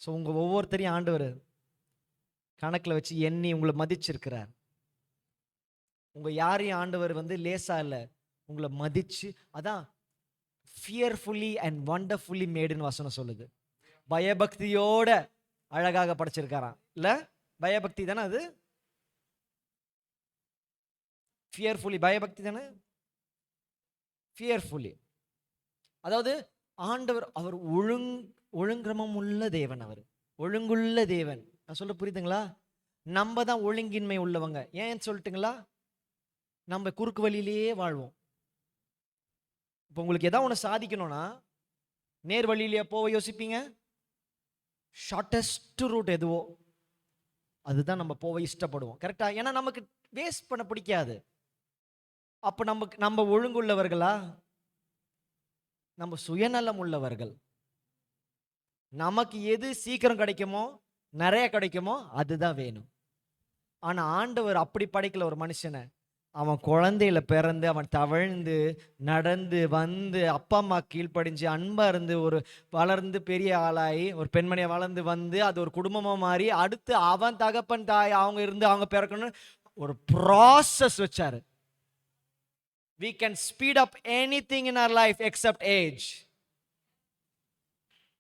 Speaker 1: ஸோ உங்க ஒவ்வொருத்தரையும் ஆண்டவர் கணக்குல வச்சு எண்ணி உங்களை மதிச்சிருக்கிறார். உங்க யாரையும் ஆண்டவர் லேசா இல்லை, உங்களை மதிச்சு, அதான் ஃபியர்ஃபுல்லி அண்ட் வண்டர்ஃபுல்லி மேடுன்னு வசனம் சொல்லுது. பயபக்தியோட அழகாக படைச்சிருக்காராம். இல்ல பயபக்தி தானே அது? ஃபியர்ஃபுல்லி பயபக்தி தானே? ஃபியர்ஃபுல்லி அதாவது ஆண்டவர் அவர் ஒழுங்கிரமம் உள்ள தேவன், அவர் ஒழுங்குள்ள தேவன். நான் சொல்ல புரியுதுங்களா? நம்ம தான் ஒழுங்கின்மை உள்ளவங்க. ஏன் சொல்லட்டுங்களா? நம்ம குறுக்கு வழியிலேயே வாழ்வோம். இப்போ உங்களுக்கு ஏதாவது ஒன்று சாதிக்கணும்னா நேர் வழியிலேயே போக யோசிப்பீங்க. ஷார்டஸ்ட் ரூட் எதுவோ அதுதான் நம்ம போக இஷ்டப்படுவோம். கரெக்டா? ஏன்னா நமக்கு வேஸ்ட் பண்ண பிடிக்காது. அப்ப நம்ம ஒழுங்குள்ளவர்களா? நம்ம சுயநலம் உள்ளவர்கள். நமக்கு எது சீக்கிரம் கிடைக்குமோ நிறைய கிடைக்குமோ அதுதான் வேணும். ஆனா ஆண்டவர் அப்படி படைக்கல ஒரு மனுஷனை. அவன் குழந்தையில பிறந்து அவன் தவழ்ந்து நடந்து வந்து அப்பா அம்மா கீழ்ப்படிஞ்சு அன்பா இருந்து ஒரு வளர்ந்து பெரிய ஆளாகி ஒரு பெண்மணியை வளர்ந்து வந்து அது ஒரு குடும்பமா மாறி அடுத்து அவன் தகப்பன் தாய் அவங்க இருந்து அவங்க பிறக்கணும் ஒரு ப்ராசஸ் வச்சாரு. We can speed up anything in our life except age.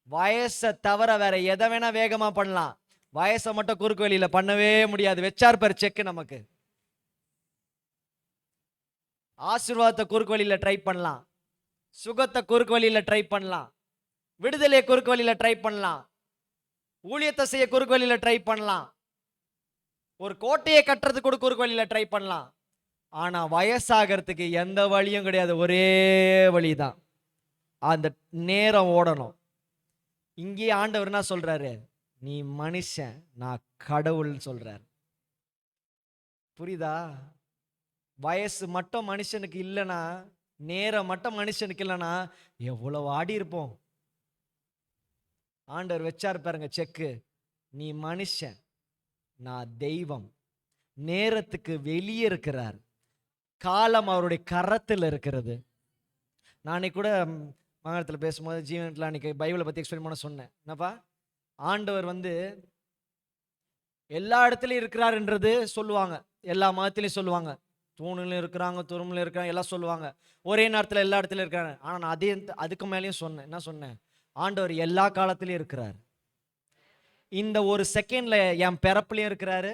Speaker 1: வயசை தவிர வேற எதை வேணா வேகமா பண்ணலாம், வயசை மட்டும் குறுக்கு வழியில பண்ணவே முடியாது. வச்சார் பாரு செக். நமக்கு ஆசீர்வாதத்தை குறுக்கு வழியில ட்ரை பண்ணலாம், சுகத்தை குறுக்கு வழியில ட்ரை பண்ணலாம், விடுதலையை குறுக்கு வழியில ட்ரை பண்ணலாம், ஊழியத்தை செய்ய குறுக்கு வழியில ட்ரை பண்ணலாம், ஒரு கோட்டையை கட்டுறதுக்கு கூட குறுக்கு வழியில ட்ரை பண்ணலாம். ஆனா வயசாகிறதுக்கு எந்த வழியும் கிடையாது, ஒரே வழிதான். அந்த நேரம் ஓடணும். இங்கே ஆண்டவர் என்ன சொல்றாரு? நீ மனுஷன், நான் கடவுள் சொல்றாரு. புரியுதா? வயசு மட்டும் மனுஷனுக்கு இல்லைன்னா, நேரம் மட்டும் மனுஷனுக்கு இல்லைன்னா எவ்வளவு ஆடி இருப்போம். ஆண்டவர் வச்சாரு பாருங்க செக்கு. நீ மனுஷன், நான் தெய்வம். நேரத்துக்கு வெளியே இருக்கிறார், காலம் அவருடைய கரத்தில் இருக்கிறது. நான் கூட மங்களத்தில் பேசும்போது ஜீவனத்தில் அன்னைக்கு பைபிளை பற்றி எக்ஸ்பிளைன் பண்ண சொன்னேன். என்னப்பா, ஆண்டவர் எல்லா இடத்துலையும் இருக்கிறாருன்றது சொல்லுவாங்க, எல்லா மதத்திலையும் சொல்லுவாங்க. தூணில் இருக்கிறாங்க, துரும்பில் இருக்கிறாங்க, எல்லாம் சொல்லுவாங்க. ஒரே நேரத்தில் எல்லா இடத்துலையும் இருக்காங்க. ஆனால் நான் அதுக்கு மேலேயும் சொன்னேன். என்ன சொன்னேன்? ஆண்டவர் எல்லா காலத்திலையும் இருக்கிறார். இந்த ஒரு செகண்ட்ல என் பிறப்புலையும் இருக்கிறாரு,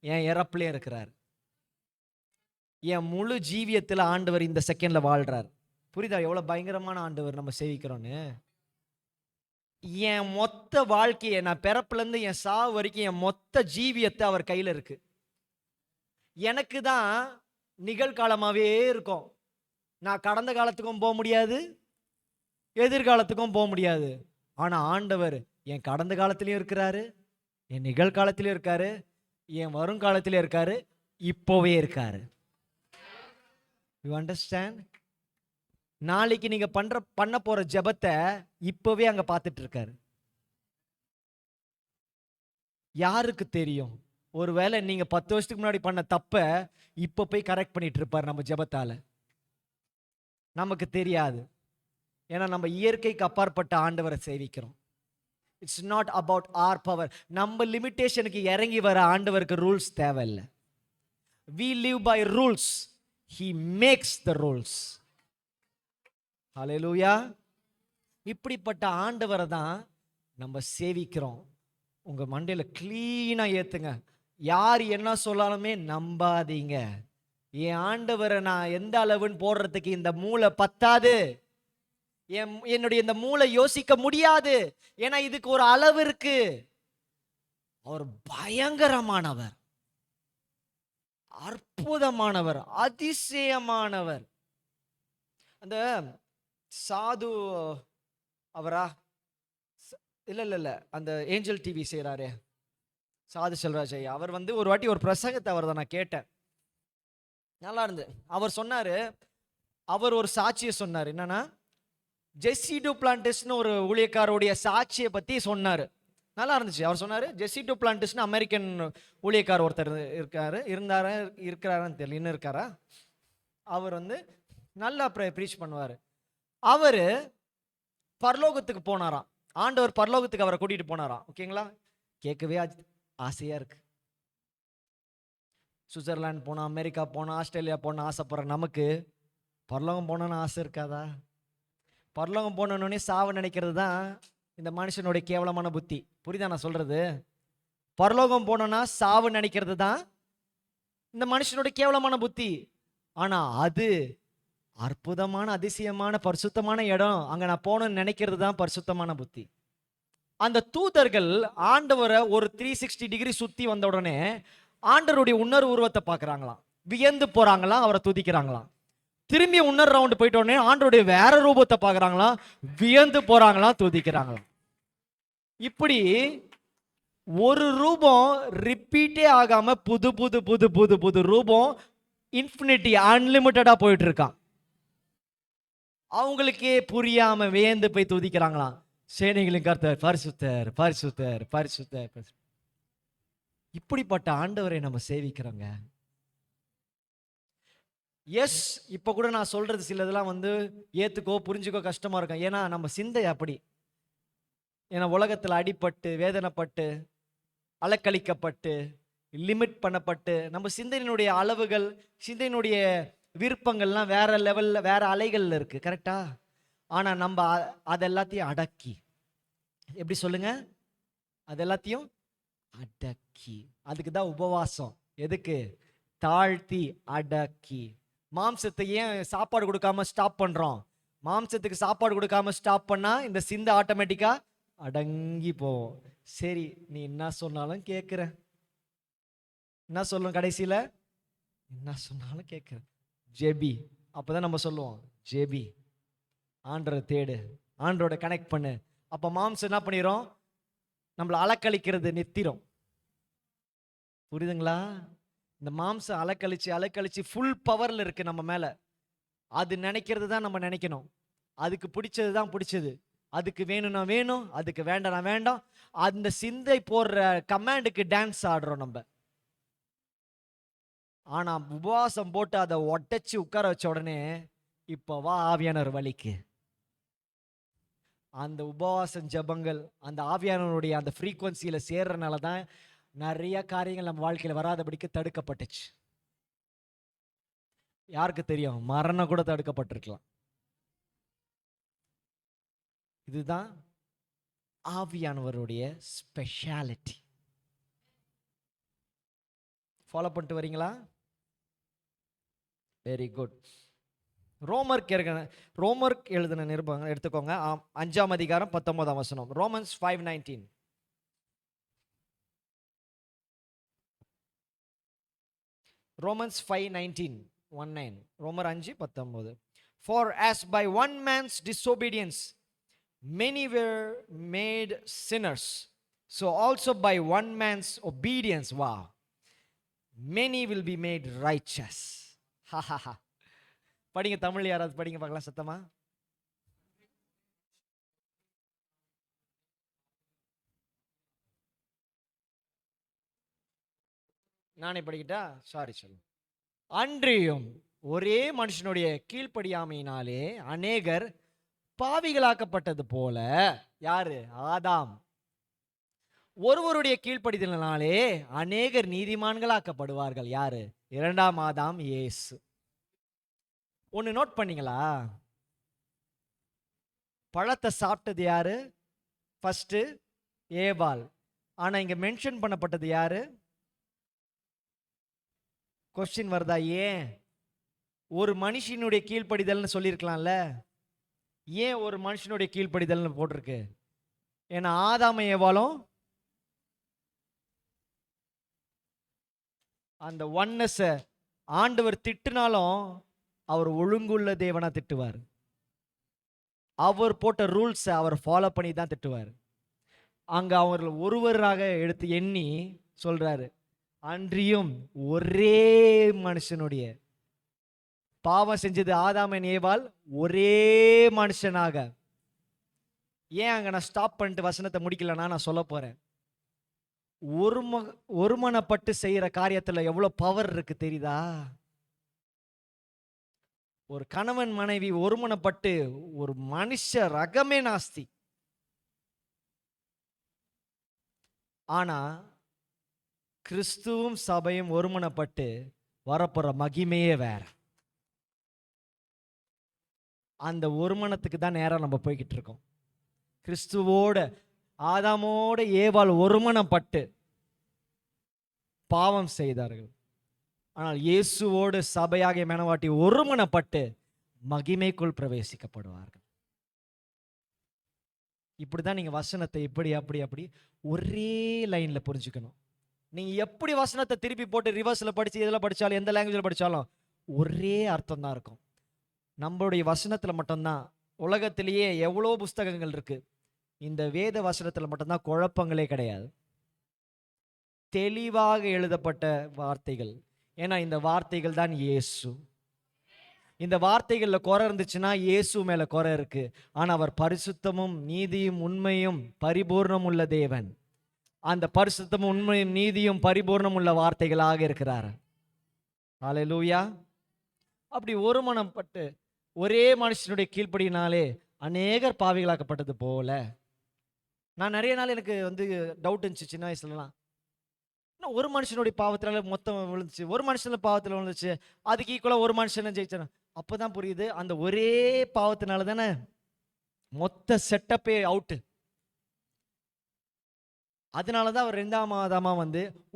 Speaker 1: என் இறப்புலையும் இருக்கிறார். என் முழு ஜீவியத்தில் ஆண்டவர் இந்த செகண்ட்ல வாழ்றார். புரியுதா எவ்வளவு பயங்கரமான ஆண்டவர் நம்ம சேவிக்கிறோன்னு? என் மொத்த வாழ்க்கையை, நான் பிறப்புலேருந்து என் சாவு வரைக்கும் என் மொத்த ஜீவியத்தை அவர் கையில் இருக்கு. எனக்கு தான் நிகழ்காலமாகவே இருக்கும். நான் கடந்த காலத்துக்கும் போக முடியாது, எதிர்காலத்துக்கும் போக முடியாது. ஆனால் ஆண்டவர் என் கடந்த காலத்திலையும் இருக்கிறாரு, என் நிகழ்காலத்திலையும் இருக்காரு, என் வருங்காலத்திலையும் இருக்காரு, இப்போவே இருக்காரு. You understand? நாளைக்கு நீங்க பண்ண போற ஜெபத்தை இப்பவே அங்க பார்த்துட்டு இருக்காரு. யாருக்கு தெரியும்? ஒருவேளை நீங்க 10 வருஷத்துக்கு முன்னாடி பண்ண தப்ப இப்ப போய் கரெக்ட் பண்ணிட்டு இருப்பார் நம்ம ஜெபத்தால. நமக்கு தெரியாது. ஏன்னா நம்ம இயற்கைக்கு அப்பாற்பட்ட ஆண்டவரை சேவிக்கிறோம். It's not about our power. நம்ம லிமிட்டேஷனுக்கு இறங்கி வர ஆண்டவருக்கு ரூல்ஸ் தேவையில்லை. we live by rules, he makes the rules. ஹல்லேலூயா. இப்படிப்பட்ட ஆண்டவரை தான் நம்ம சேவிக்கிறோம். உங்க மண்டையில கிளீனா ஏத்துங்க. யார் என்ன சொல்லாலுமே நம்பாதீங்க. என் ஆண்டவரை நான் எந்த அளவுன்னு போடுறதுக்கு இந்த மூளை பத்தாது. என்னுடைய இந்த மூளை யோசிக்க முடியாது. ஏன்னா இதுக்கு ஒரு அளவு இருக்கு. அவர் பயங்கரமானவர், அற்புதமானவர், அதிசயமானவர். அந்த சாது அவரா? இல்ல அந்த ஏஞ்சல் டிவி செய்யறாரு சாது செல்வராஜ் ஐயா, அவர் ஒரு வாட்டி ஒரு பிரசங்கத்தை அவர் தான் நான் கேட்டேன், நல்லா இருந்து. அவர் சொன்னாரு, அவர் ஒரு சாட்சியை சொன்னார். என்னன்னா, ஜெஸ்ஸி டுப்ளாண்டிஸ்னு ஒரு ஊழியக்காரோடைய சாட்சியை பத்தி சொன்னாரு. நல்லா இருந்துச்சு. அவர் சொன்னாரு, ஜெஸ்ஸி டுப்ளாண்டிஸ்னு அமெரிக்கன் ஊழியக்கார் ஒருத்தர் இருக்கிறாரான்னு தெரியல, இன்னும் இருக்காரா? அவர் நல்லா ப்ரீச் பண்ணுவார். அவர் பரலோகத்துக்கு போனாராம். ஆண்டவர் பரலோகத்துக்கு அவரை கூட்டிட்டு போனாராம். ஓகேங்களா? கேட்கவே ஆசையா இருக்கு. சுவிட்சர்லாந்து போனா, அமெரிக்கா போனா, ஆஸ்திரேலியா போனா ஆசைப்படுற நமக்கு பரலோகம் போனோன்னு ஆசை இருக்காதா? பரலோகம் போனோன்னே சாவு நினைக்கிறது தான் இந்த மனுஷனுடைய கேவலமான புத்தி. புரியுதா நான் சொல்றது? பரலோகம் போனோன்னா சாவு நினைக்கிறது தான் இந்த மனுஷனுடைய கேவலமான புத்தி. ஆனா அது அற்புதமான, அதிசயமான, பரிசுத்தமான இடம். அங்க நான் போகணும்னு நினைக்கிறது தான் பரிசுத்தமான புத்தி. அந்த தூதர்கள் ஆண்டவரை ஒரு 360 டிகிரி சுத்தி வந்த உடனே ஆண்டவருடைய உணர்வு உருவத்தை பார்க்கறாங்களாம், வியந்து போறாங்களாம், அவரை துதிக்கிறாங்களாம். திரும்பி இன்னொரு ரவுண்ட் போயிட்ட உடனே ஆண்டவருடைய வேற ரூபத்தை பார்க்கறாங்களாம், வியந்து போறாங்களாம், துதிக்கிறாங்களாம். இப்படி ஒரு ரூபம் ரிப்பீட்டே ஆகாம புது புது புது புது புது ரூபம் இன்ஃபினிட்டி அன்லிமிட்டடா போயிட்டு இருக்கான். அவங்களுக்கே புரியாம வேந்து போய் துதிக்கிறாங்களாம், சேனைகளின் கர்த்தர் பரிசுத்தர் பரிசுத்தர் பரிசுத்தர். இப்படிப்பட்ட ஆண்டவரை நம்ம சேவிக்கிறோங்க. எஸ், இப்ப கூட நான் சொல்றது சிலதெல்லாம் ஏத்துக்கோ புரிஞ்சுக்கோ கஷ்டமா இருக்கும். ஏன்னா நம்ம சிந்தை அப்படி. ஏன்னா உலகத்துல அடிபட்டு, வேதனைப்பட்டு, அலக்களிக்கப்பட்டு, லிமிட் பண்ணப்பட்டு, நம்ம சிந்தனையினுடைய அளவுகள், சிந்தனையினுடைய விருப்பங்கள்லாம் வேற லெவல்ல, வேற அலைகள்ல இருக்கு. கரெக்டா? ஆனா நம்ம அதெல்லாத்தையும் அடக்கி, எப்படி சொல்லுங்க, அதெல்லாத்தையும் அடக்கி, அதுக்கு தான் உபவாசம். எதுக்கு? தாழ்த்தி அடக்கி. மாம்சத்தை ஏன் சாப்பாடு கொடுக்காம ஸ்டாப் பண்றோம்? மாம்சத்துக்கு சாப்பாடு கொடுக்காம ஸ்டாப் பண்ணா இந்த சிந்தை ஆட்டோமேட்டிக்கா அடங்கி போவோம். சரி, நீ என்ன சொன்னாலும் கேட்குற, என்ன சொல்லும் கடைசியில? என்ன சொன்னாலும் கேட்குற, ஜெபி. அப்பதான் நம்ம சொல்லுவோம், ஜெபி, ஆண்டரை தேடு, ஆண்டரோட கனெக்ட் பண்ணு. அப்ப மாம்சம் என்ன பண்ணிரும்? நம்மளை அலக்கழிக்கிறது நித்திரும். புரியுதுங்களா? இந்த மாம்சம் அலக்கழிச்சு அலக்கழிச்சு ஃபுல் பவர்ல இருக்கு நம்ம மேல. அது நினைக்கிறது தான் நம்ம நினைக்கணும், அதுக்கு பிடிச்சது தான் பிடிச்சது, அதுக்கு வேணும்னா வேணும், அதுக்கு வேண்டாம் வேண்டாம். அந்த சிந்தை போடுற கமாண்டுக்கு டான்ஸ் ஆடுறோம் நம்ம. ஆனா உபவாசம் போட்டு அதை ஒட்டச்சு உட்கார வச்ச உடனே, இப்போ வா ஆவியானவர் வழிக்கு. அந்த உபவாசம் ஜபங்கள் அந்த ஆவியானவருடைய அந்த ஃப்ரீக்வன்சியில சேர்றதுனால தான் நிறைய காரியங்கள் நம்ம வாழ்க்கையில் வராதபடிக்கு தடுக்கப்பட்டுச்சு. யாருக்கு தெரியும்? மரணம் கூட தடுக்கப்பட்டிருக்கலாம். இதுதான் ஆவியானவருடைய ஸ்பெஷாலிட்டி. ஃபாலோ பண்ணிட்டு வரீங்களா? Very good. ரோமர்க்கு எழுதின நிருபம் எடுத்துக்கோங்க. 5ஆம் அதிகாரம் 19ஆம் வசனம். ரோமன்ஸ் 5:19. ரோமன்ஸ் 5:19. ரோமர் 5:19. For as by one man's disobedience many were made sinners, so also by one man's obedience, wow, many will be made righteous. Ha ha ha. படிங்க, தமிழ் யாராவது படிங்க பார்க்கலாம் சத்தமா. நானே படிக்கிட்டா? சாரி சொல்லு. அன்றியும் ஒரே மனுஷனுடைய கீழ்ப்படியாமையினாலே அநேகர் பாவிகளாக்கப்பட்டது போல, யாரு? ஆதாம். ஒருவருடைய கீழ்ப்படிதலினாலே அநேகர் நீதிமான்களாக்கப்படுவார்கள். யாரு? 2ஆம் ஆதாம், இயேசு. ஒன்னு நோட் பண்ணீங்களா? பழத்தை சாப்பிட்டது யாரு? ஃபர்ஸ்ட் ஏவாள். ஆனா இங்க மென்ஷன் பண்ணப்பட்டது யாரு? கொஸ்டின் வருதா? ஏன்? ஒரு மனுஷனுடைய கீழ்ப்படிதல்னு சொல்லியிருக்கலாம்ல. ஏன் ஒரு மனுஷனுடைய கீழ்ப்படிதல்னு போட்டிருக்கு? ஏன்னா ஆதாம ஏவாளும் அந்த ஒன்னஸ் ஆண்டவர் திட்டுனாலும் அவர் ஒழுங்குள்ள தேவனா திட்டுவார். அவர் போட்ட ரூல்ஸ் அவர் ஃபாலோ பண்ணி தான் திட்டுவார். அங்க அவர்கள் ஒருவராக எடுத்து எண்ணி சொல்றாரு, அன்றியும் ஒரே மனுஷனுடைய பாவம் செஞ்சது ஆதாமன் ஏவாள், ஒரே மனுஷனாக. ஏன் அங்க நான் ஸ்டாப் பண்ணிட்டு வசனத்தை முடிக்கலன்னா நான் சொல்ல போறேன். ஒருமனப்பட்டு செய்யற காரியத்துல எவ்வளவு பவர் இருக்கு தெரியுதா? ஒரு கணவன் மனைவி ஒருமனப்பட்டு ஒரு மனுஷ ரகமே நாஸ்தி. ஆனா கிறிஸ்துவும் சபையும் ஒருமனப்பட்டு வரப்போற மகிமையே வேற. அந்த ஒருமனத்துக்கு தான் நேரம் நம்ம போய்கிட்டு இருக்கோம். கிறிஸ்துவோட ஆதாமோட ஏவாள் ஒருமனப்பட்டு பாவம் செய்தார்கள். ஆனால் இயேசுவோடு சபையாகிய மனவாட்டி ஒருமனப்பட்டு மகிமைக்குள் பிரவேசிக்கப்படுவார்கள். இப்படிதான் நீங்க வசனத்தை இப்படி அப்படி அப்படி ஒரே லைன்ல புரிஞ்சுக்கணும். நீங்க எப்படி வசனத்தை திருப்பி போட்டு ரிவர்ஸ்ல படிச்சு எதுல படிச்சாலும் எந்த லாங்குவேஜ்ல படிச்சாலும் ஒரே அர்த்தம் தான் இருக்கும். நம்மளுடைய வசனத்துல மட்டும்தான், உலகத்திலேயே எவ்வளோ புஸ்தகங்கள் இருக்கு, இந்த வேத வசனத்துல மட்டும்தான் குழப்பங்களே கிடையாது. தெளிவாக எழுதப்பட்ட வார்த்தைகள். ஏன்னா இந்த வார்த்தைகள் தான் இயேசு. இந்த வார்த்தைகள்ல குறை இருந்துச்சுன்னா இயேசு மேல குறை இருக்கு. ஆனா அவர் பரிசுத்தமும் நீதியும் உண்மையும் பரிபூர்ணம் உள்ள தேவன். அந்த பரிசுத்தமும் உண்மையும் நீதியும் பரிபூர்ணம் உள்ள வார்த்தைகளாக இருக்கிறார். ஹல்லேலூயா. அப்படி ஒருமனப்பட்டு ஒரே மனுஷனுடைய கீழ்ப்படியினாலே அநேகர் பாவிகளாக்கப்பட்டது போல. நான் நிறைய நாள் எனக்கு டவுட் இருந்துச்சு சின்ன வயசுலலாம். ஒரு மனுஷனுடைய பாவத்தினால மொத்தம் விழுந்துச்சு, ஒரு மனுஷனுடைய பாவத்தில் விழுந்துச்சு, அதுக்கு ஈக்குவலா ஒரு மனுஷன் ஜெயிச்சான். அப்பதான் புரியுது, அந்த ஒரே பாவத்தினால தானே மொத்த செட்டப்பே அவுட்டு. அதனாலதான் அவர் 2ஆம் ஆதாமா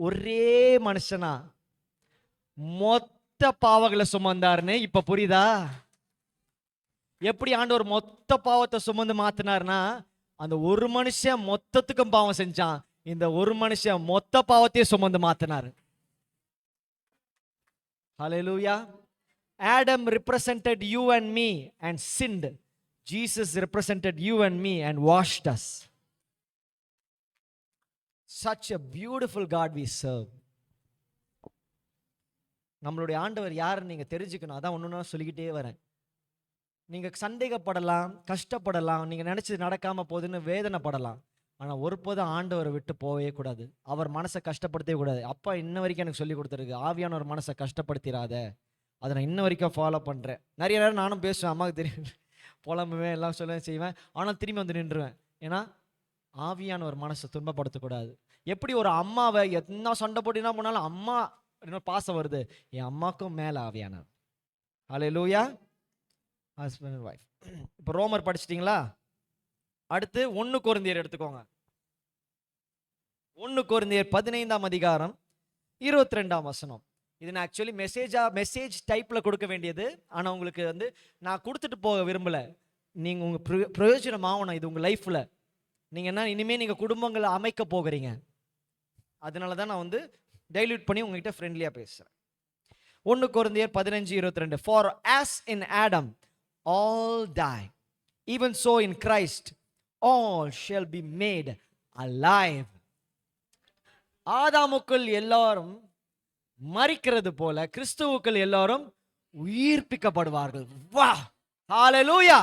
Speaker 1: ஒரே மனுஷனா மொத்த பாவங்களை சுமந்தாருன்னு இப்ப புரியுதா? எப்படி ஆண்டவர் மொத்த பாவத்தை சுமந்து மாத்தினார்னா, அந்த ஒரு மனுஷன் மொத்தத்துக்கும் பாவம் செஞ்சான், இந்த ஒரு மனுஷன் மொத்த பாவத்தையே சுமந்து மாத்தினார். ஹல்லேலூயா. Adam represented you and me and sinned. Jesus represented you and me and washed us. Such a beautiful God we serve. நம்மளுடைய ஆண்டவர் யாருன்னு நீங்க தெரிஞ்சுக்கணும். அதான் ஒன்னொன்னா சொல்லிக்கிட்டே வரேன். நீங்க சந்தேகப்படலாம், கஷ்டப்படலாம், நீங்க நினைச்சது நடக்காம போகுதுன்னு வேதனைப்படலாம். ஆனா ஒருபோதும் ஆண்டவரை விட்டு போவே கூடாது. அவர் மனசை கஷ்டப்படுத்தவே கூடாது. அப்பா இன்ன வரைக்கும் எனக்கு சொல்லி கொடுத்துருக்கு, ஆவியான ஒரு மனசை கஷ்டப்படுத்திடாத. அதை நான் இன்ன வரைக்கும் ஃபாலோ பண்றேன். நிறைய நேரம் நானும் பேசுவேன், அம்மாவுக்கு தெரியும், புலம்புவேன், எல்லாம் சொல்ல செய்வேன். ஆனால் திரும்பி நின்றுவேன். ஏன்னா ஆவியான ஒரு மனசை துன்பப்படுத்தக்கூடாது. எப்படி ஒரு அம்மாவை என்ன சண்டை போட்டு என்ன பண்ணாலும் அம்மா இன்னொரு பாசம் வருது, என் அம்மாக்கும் மேல ஆவியானவர். ஹல்லேலூயா. Husband and wife. இப்போ ரோமர் படிச்சிட்டிங்களா? அடுத்து 1 கொரிந்தியர் எடுத்துக்கோங்க. 1 கொரிந்தியர் 15ஆம் அதிகாரம் 22ஆம் வசனம். இது நான் ஆக்சுவலி மெசேஜ் டைப்பில் கொடுக்க வேண்டியது. ஆனால் உங்களுக்கு வந்து நான் கொடுத்துட்டு போக விரும்பலை. நீங்கள் உங்கள் பிரயோஜனம் ஆகணும் இது உங்கள் லைஃப்பில். நீங்கள் என்ன இனிமேல் நீங்கள் குடும்பங்களை அமைக்க போகிறீங்க. அதனால தான் நான் வந்து டைல்யூட் பண்ணி உங்ககிட்ட ஃப்ரெண்ட்லியாக பேசுகிறேன். 1 கொரிந்தியர் 15:22. For as in Adam all die, even so in Christ all shall be made alive. ஆதாமுக்குள் எல்லாரும் மரிக்கிறது போல கிறிஸ்துவுக்குள் எல்லாரும் உயிர்ப்பிக்கப்படுவார்கள். வா, ஹல்லேலூயா.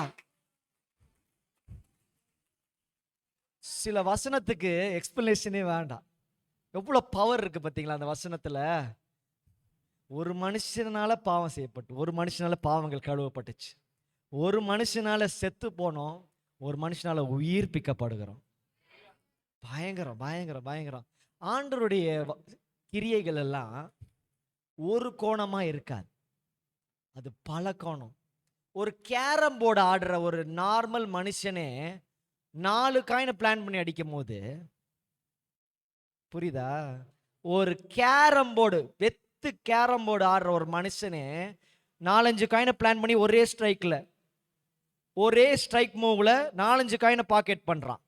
Speaker 1: சில வசனத்துக்கு எக்ஸ்பிளனேஷனே வேண்டாம். எவ்வளோ பவர் இருக்கு பார்த்தீங்களா அந்த வசனத்தில். ஒரு மனுஷனால பாவம் செய்யப்பட்டு, ஒரு மனுஷனால பாவங்கள் கழுவப்பட்டுச்சு, ஒரு மனுஷனால செத்து போனோம், ஒரு மனுஷனால உயிர்ப்பிக்கப்படுகிறோம். பயங்கரம் பயங்கரம் பயங்கரம். ஆண்டவருடைய கிரியைகள் எல்லாம் ஒரு கோணமா இருக்காது, அது பல கோணம். ஒரு கேரம் போர்டு ஆடுற ஒரு நார்மல் மனுஷனே 4 காயினை பிளான் பண்ணி அடிக்கும் போது, புரியுதா? ஒரு கேரம் போர்டு கேரம் போர்டு ஆடுற ஒரு மனுஷனே 4-5 காயினை பிளான் பண்ணி ஒரே ஸ்ட்ரைக் மூவ்ல 4-5 காயினை பாக்கெட் பண்றான்.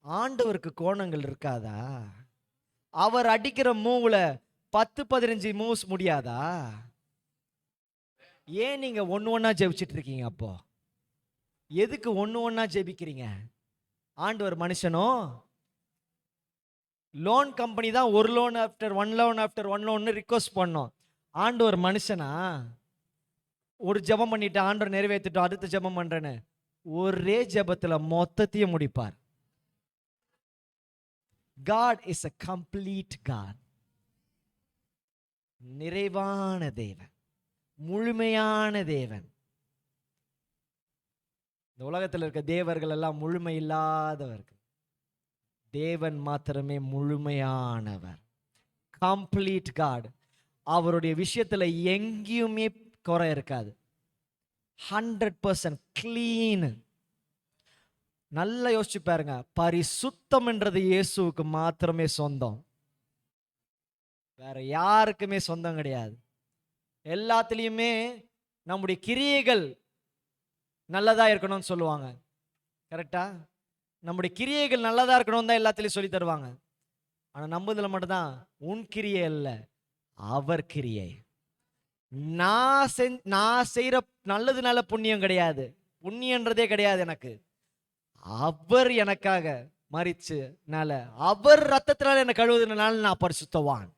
Speaker 1: ஆண்டவருக்கு கோணங்கள் இருக்காதா? அவர் அடிக்கிற மூவ்ல 10-15 மூவ்ஸ் முடியாதா? ஏன் நீங்க ஒண்ணா ஜெபிச்சிட்டு இருக்கீங்க? அப்போ எதுக்கு ஒண்ணா ஜெபிக்கிறீங்க? ஆண்டவர் மனுஷனோ? லோன் கம்பெனி தான் ஒரு loan after one loan request பண்ணோம். ஆண்டவர் மனுஷனா? ஒரு ஜெபம் பண்ணிட்டு ஆண்டவர் நிறைவேற்றிட்டோம், அடுத்த ஜெபம் பண்றேன்னு ஒரே ஜெபத்துல மொத்தத்தையும் முடிப்பார். God is a complete God. நிறைவான தேவன், முழுமையான தேவன். இந்த உலகத்தில் இருக்க தேவர்கள் எல்லாம் முழுமை இல்லாதவர்கள். தேவன் மாத்திரமே முழுமையானவர், கம்ப்ளீட் காட். அவருடைய விஷயத்துல எங்கேயுமே குறை இருக்காது. 100% கிளீன். நல்லா யோசிச்சு பாருங்க. பரிசுத்தம் என்றது இயேசுவுக்கு மாத்திரமே சொந்தம், வேற யாருக்குமே சொந்தம் கிடையாது. எல்லாத்துலேயுமே நம்முடைய கிரியைகள் நல்லதா இருக்கணும்னு சொல்லுவாங்க, கரெக்டா? நம்முடைய கிரியைகள் நல்லதா இருக்கணும் தான் எல்லாத்துலேயும் சொல்லி தருவாங்க. ஆனால் நம்புதல மட்டும்தான் உன் கிரியை அல்ல, அவர் கிரியை. நான் செய்கிற நல்லதுனால புண்ணியம் கிடையாது, புண்ணியன்றதே கிடையாது எனக்கு. அவர் எனக்காக மரிச்சனால, அவர் ரத்தத்தினால என்னை கழுவுதுனால நான் பரிசுத்தவான்.